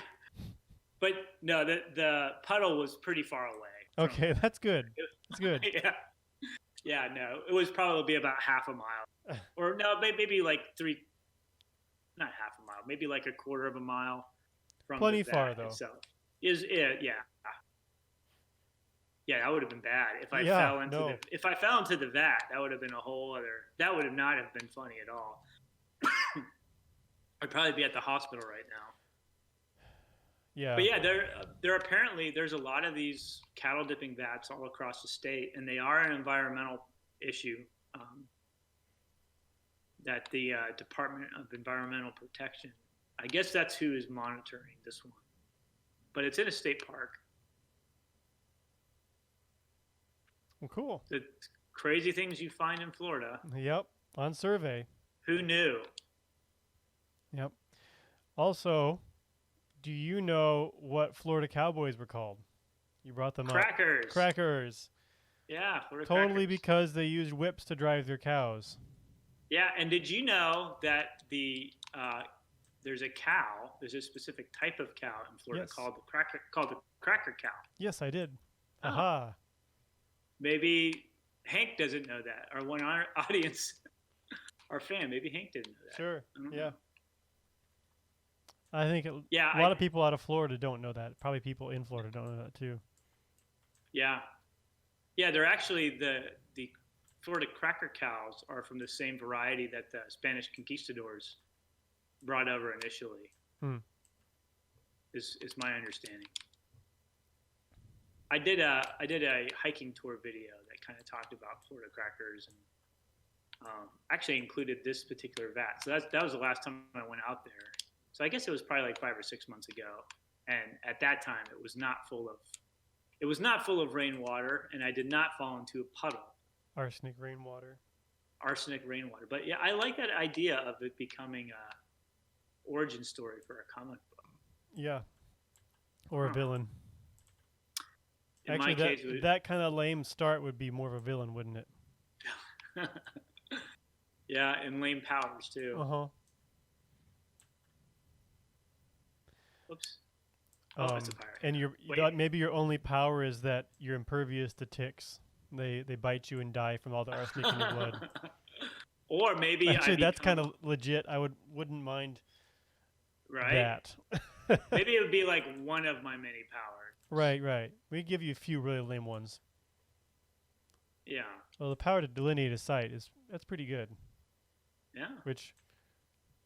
S1: But no, the puddle was pretty far away.
S2: Okay, that's good. That's good.
S1: Yeah. Yeah, no. It was probably about half a mile. Or no, maybe like not half a mile, maybe like a quarter of a mile from
S2: Plenty
S1: the
S2: far
S1: vat
S2: though.
S1: itself. Is it? Yeah. Yeah, that would have been bad if I if I fell into the vat. That would have been a whole other. That would have not have been funny at all. I'd probably be at the hospital right now.
S2: Yeah.
S1: But yeah, there apparently there's a lot of these cattle dipping vats all across the state, and they are an environmental issue that the Department of Environmental Protection, I guess that's who is monitoring this one. But it's in a state park.
S2: Well, cool.
S1: The crazy things you find in Florida.
S2: Yep, on survey.
S1: Who knew?
S2: Yep. Also, do you know what Florida cowboys were called? You brought them
S1: Crackers.
S2: up. Crackers.
S1: Yeah, Florida
S2: totally
S1: crackers.
S2: Because they used whips to drive their cows.
S1: Yeah, and did you know that there's a specific type of cow in Florida called the cracker cow?
S2: Yes, I did.
S1: Oh.
S2: Aha. Maybe
S1: Hank doesn't know that. Our one audience, our fan, maybe Hank didn't know that.
S2: Sure. Yeah.
S1: Know.
S2: I think a lot of people out of Florida don't know that. Probably people in Florida don't know that too.
S1: Yeah. Yeah, they're actually the Florida cracker cows are from the same variety that the Spanish conquistadors brought over initially. Is my understanding. I did a hiking tour video that kind of talked about Florida crackers and actually included this particular vat. So that was the last time I went out there. So I guess it was probably like 5 or 6 months ago. And at that time, it was not full of rainwater, and I did not fall into a puddle.
S2: Arsenic rainwater.
S1: But yeah, I like that idea of it becoming a origin story for a comic book.
S2: Yeah. Or a villain.
S1: In
S2: Actually,
S1: my case,
S2: that kind of lame start would be more of a villain, wouldn't it?
S1: Yeah, and lame powers too.
S2: Uh-huh.
S1: Whoops. Oh, it's a pirate.
S2: And maybe your only power is that you're impervious to ticks. They bite you and die from all the arsenic in your blood.
S1: Or maybe
S2: actually that's kind of legit. I wouldn't mind that.
S1: Maybe it would be like one of my many powers.
S2: Right. We give you a few really lame ones.
S1: Yeah.
S2: Well, the power to delineate a site that's pretty good.
S1: Yeah.
S2: Which,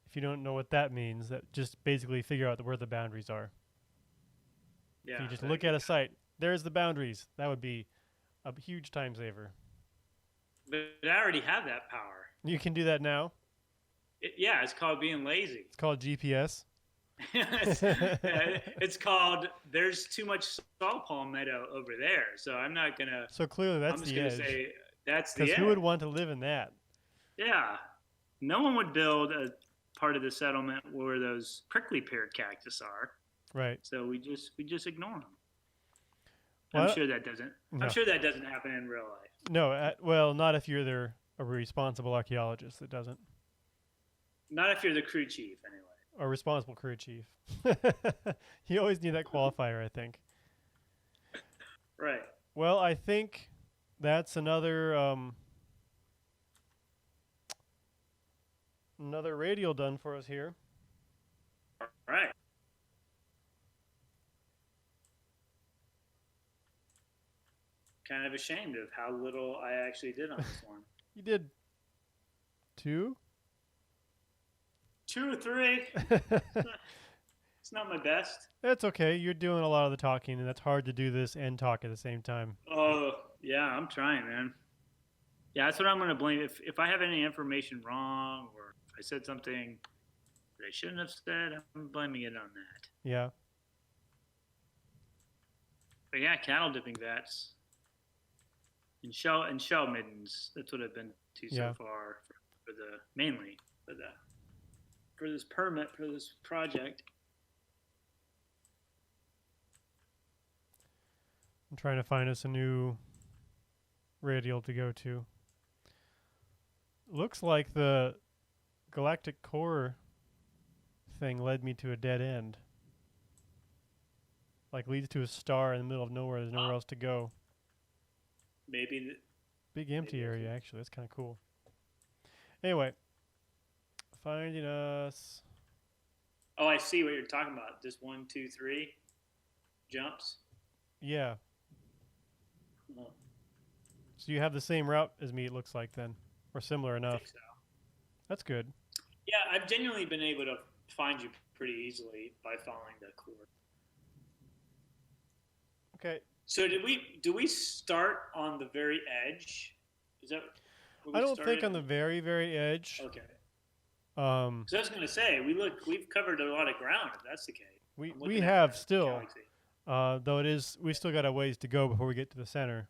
S2: if you don't know what that means, that just basically figure out where the boundaries are.
S1: Yeah.
S2: If you just look at a site, there's the boundaries. That would be a huge time saver.
S1: But I already have that power.
S2: You can do that now?
S1: Yeah, it's called being lazy.
S2: It's called GPS.
S1: It's called "There's Too Much Saw Palmetto Over There," so I'm not gonna.
S2: So clearly
S1: I'm
S2: that's
S1: just
S2: the
S1: gonna
S2: edge.
S1: say that's
S2: Because
S1: the
S2: who would
S1: edge.
S2: want to live in that?
S1: Yeah, no one would build a part of the settlement where those prickly pear cactus are.
S2: Right.
S1: So we just ignore them. I'm
S2: Well,
S1: sure that doesn't. I'm
S2: no.
S1: sure that doesn't happen in real life.
S2: No, well, not if you're a responsible archaeologist. It doesn't.
S1: Not if you're the crew chief, anyway.
S2: A responsible crew chief. You always need that qualifier, I think.
S1: Right.
S2: Well, I think that's another radial done for us here.
S1: All right. Kind of ashamed of how little I actually did on this one.
S2: You did 2?
S1: 2 or 3. It's not my best.
S2: That's okay. You're doing a lot of the talking, and that's hard to do this and talk at the same time.
S1: Oh, yeah, I'm trying, man. Yeah, that's what I'm going to blame. If I have any information wrong or if I said something that I shouldn't have said, I'm blaming it on that.
S2: Yeah.
S1: But yeah, cattle dipping vats and shell middens. That's what I've been to
S2: Yeah.
S1: so far for the mainly for this permit for this project.
S2: I'm trying to find us a new radial to go to. Looks like the galactic core thing led me to a dead end. Like leads to a star in the middle of nowhere. There's nowhere else to go.
S1: Maybe.
S2: Big empty area, actually. That's kind of cool. Anyway, finding us.
S1: Oh, I see what you're talking about. Just 1, 2, 3 jumps.
S2: Yeah.
S1: Oh,
S2: So you have the same route as me, it looks like, then. Or similar
S1: I
S2: enough.
S1: think so.
S2: That's good.
S1: Yeah, I've genuinely been able to find you pretty easily by following the cord.
S2: Okay.
S1: So do we start on the very edge? Is that?
S2: I don't think on the very, very edge.
S1: Okay.
S2: So
S1: I was going to say we've covered a lot of ground. If that's the case,
S2: we have still,
S1: galaxy.
S2: though we still got a ways to go before we get to the center.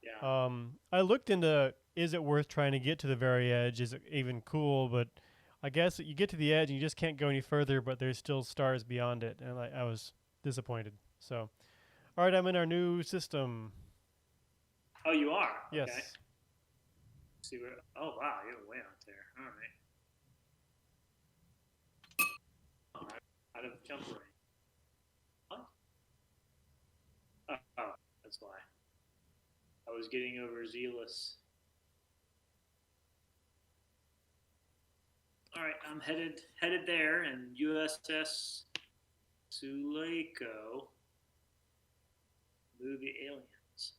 S1: Yeah.
S2: I looked into, is it worth trying to get to the very edge? Is it even cool? But I guess you get to the edge and you just can't go any further, but there's still stars beyond it. And I was disappointed. So, all right, I'm in our new system.
S1: Oh, you are?
S2: Yes.
S1: Okay. See where? Oh, wow, you're way out there. All right. Out of jump range. What? Oh, that's why. I was getting overzealous. All right, I'm headed there, and USS Sulaco movie Aliens.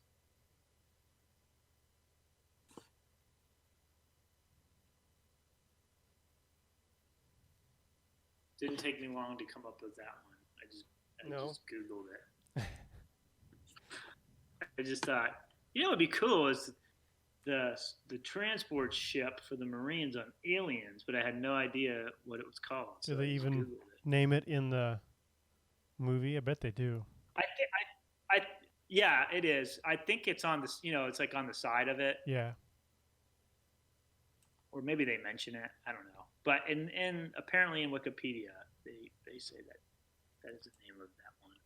S1: Didn't take me long to come up with that one. I just Googled it. I just thought, what'd be cool is the transport ship for the Marines on Aliens, but I had no idea what it was called.
S2: Do they even name it in the movie? I bet they do.
S1: Yeah, it is. I think it's on this. It's like on the side of it.
S2: Yeah.
S1: Or maybe they mention it. I don't know. But in apparently in Wikipedia, they say that is the name of that one.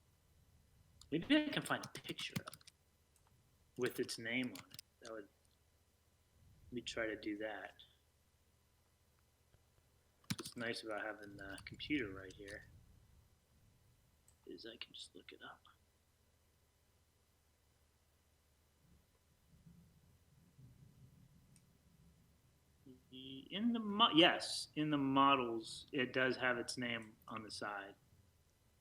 S1: Maybe I can find a picture of it with its name on it. That would. Let me try to do that. What's nice about having the computer right here is I can just look it up. In the models, it does have its name on the side.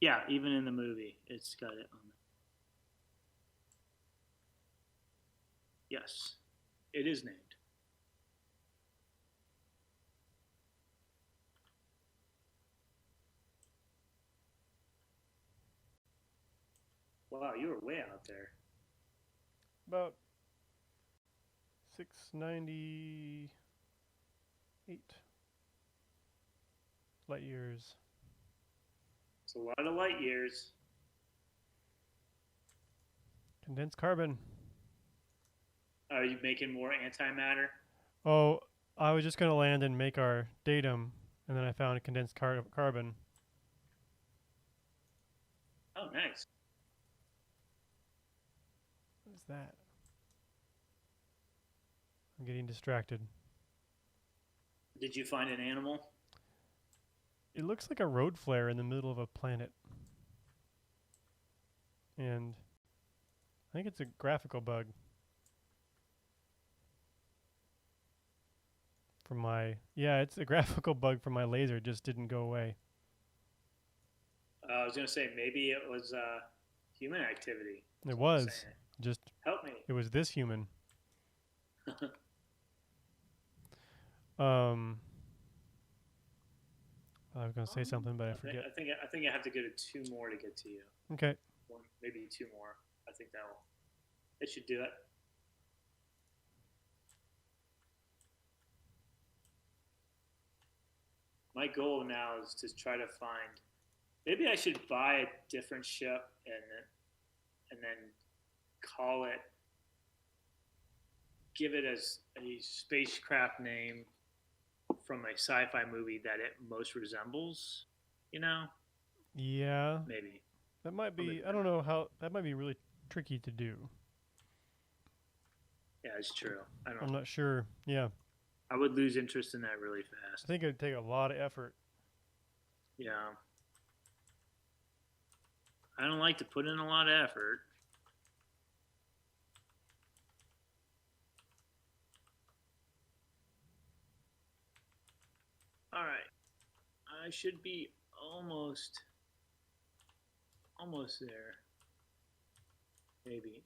S1: Yeah, even in the movie, it's got it on the. Yes, it is named. Wow, you were way out there.
S2: About 698 light years.
S1: It's a lot of light years.
S2: Condensed carbon.
S1: Are you making more antimatter?
S2: Oh, I was just going to land and make our datum, and then I found a condensed carbon.
S1: Oh, nice.
S2: What is that? I'm getting distracted.
S1: Did you find an animal?
S2: It looks like a road flare in the middle of a planet. And I think it's a graphical bug. From my... Yeah, it's a graphical bug from my laser. It just didn't go away.
S1: I was going to say, maybe it was human activity.
S2: It was. Just...
S1: Help me.
S2: It was this human. I was going to say something, but I forget.
S1: I think I have to go to 2 more to get to you.
S2: Okay.
S1: 1, maybe 2 more. I think it should do it. My goal now is to try to find. Maybe I should buy a different ship and then call it. Give it as a spacecraft name from a sci-fi movie that it most resembles. You know?
S2: Yeah.
S1: Maybe.
S2: That might be. I don't know how. That might be really tricky to do.
S1: Yeah, it's true.
S2: I'm not sure. Yeah.
S1: I would lose interest in that really fast.
S2: I think it would take a lot of effort.
S1: Yeah. I don't like to put in a lot of effort. All right. I should be almost there. Maybe.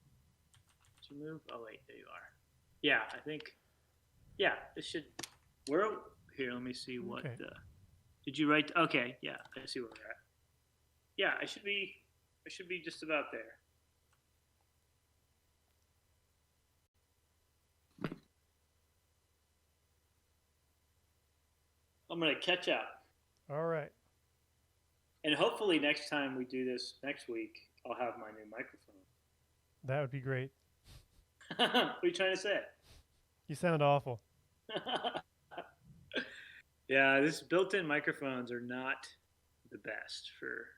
S1: Did you move? Oh, wait, there you are. Yeah, I think. Yeah, it should. Here, let me see what.
S2: Okay.
S1: Did you write? Okay, yeah, I see where we're at. Yeah, I should be just about there. I'm gonna catch up.
S2: All right.
S1: And hopefully next time we do this next week, I'll have my new microphone.
S2: That would be great.
S1: What are you trying to say?
S2: You sound awful.
S1: Yeah, these built-in microphones are not the best for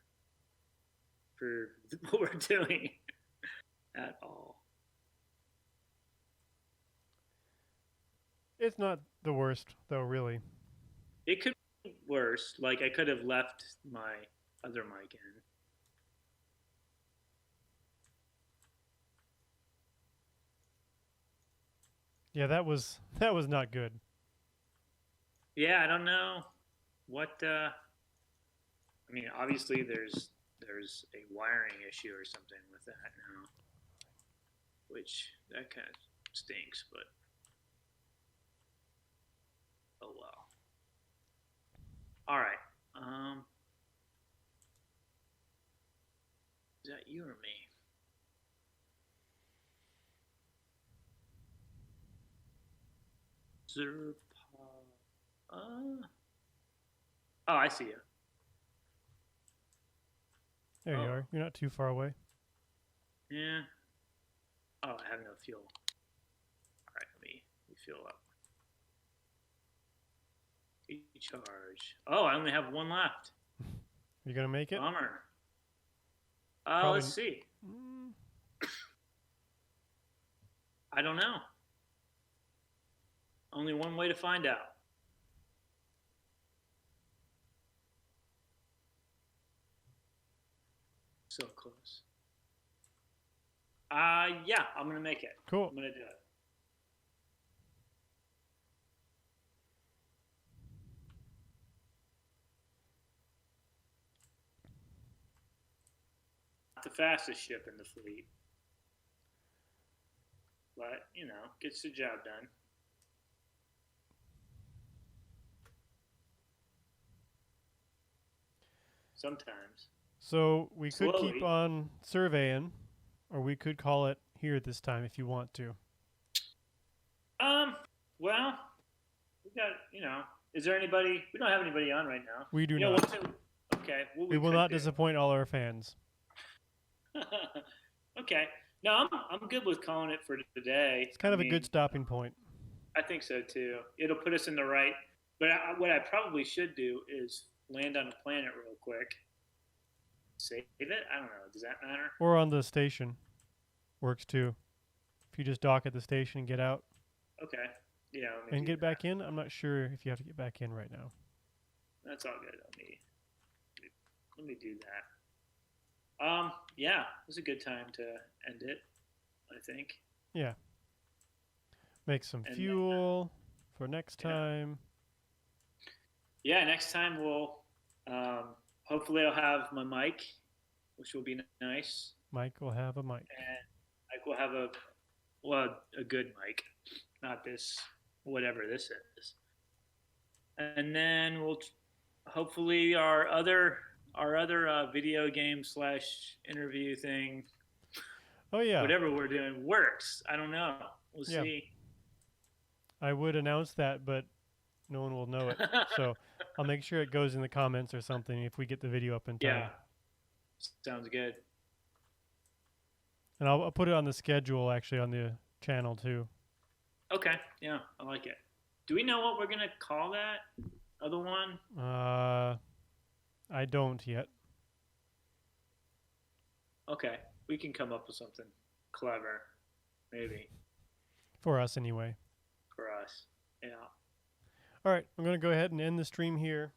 S1: what we're doing at all.
S2: It's not the worst, though, really.
S1: It could be worse. Like, I could have left my other mic in.
S2: Yeah, that was not good.
S1: Yeah, I don't know what. I mean, obviously there's a wiring issue or something with that now, which that kind of stinks. But oh well. All right. Is that you or me? Oh, I see you.
S2: There you are. You're not too far away.
S1: Yeah. Oh, I have no fuel. All right, let me fuel up. Recharge. Oh, I only have 1 left.
S2: You gonna make it?
S1: Bummer.
S2: Probably...
S1: Let's see. I don't know. Only one way to find out. So close. Yeah, I'm gonna make it.
S2: Cool.
S1: I'm gonna do it. Not the fastest ship in the fleet, but you know, gets the job done. Sometimes.
S2: So we could
S1: Slowly.
S2: keep on surveying, or we could call it here this time if you want to.
S1: Well, we got, is there anybody? We don't have anybody on right now.
S2: We do
S1: know,
S2: not.
S1: okay. Okay. Well,
S2: We will
S1: could
S2: not
S1: do.
S2: disappoint all our fans.
S1: Okay. No, I'm good with calling it for today.
S2: It's kind of a good stopping point.
S1: I think so too. It'll put us in the right. But what I probably should do is land on a planet real quick. Save it. I don't know. Does that matter?
S2: Or on the station. Works too. If you just dock at the station and get out.
S1: Okay. Yeah. Let me
S2: And
S1: do
S2: get
S1: that.
S2: back in? I'm not sure if you have to get back in right now.
S1: That's all good. Let me do that. Yeah, it was a good time to end it, I think.
S2: Yeah. Make some
S1: And
S2: fuel for next time.
S1: Yeah, next time we'll hopefully I'll have my mic, which will be nice,
S2: Mike will have a mic.
S1: and Mike will have a good mic, not this whatever this is. And then we'll hopefully our other video game / interview thing,
S2: Oh yeah.
S1: whatever we're doing works. I don't know. We'll see.
S2: I would announce that, but no one will know it. So I'll make sure it goes in the comments or something if we get the video up in time.
S1: Yeah, sounds good.
S2: And I'll put it on the schedule actually on the channel too.
S1: Okay, yeah, I like it. Do we know what we're gonna call that other one?
S2: I don't yet.
S1: Okay, we can come up with something clever, maybe,
S2: For us anyway.
S1: for us. Yeah.
S2: All right, I'm going to go ahead and end the stream here.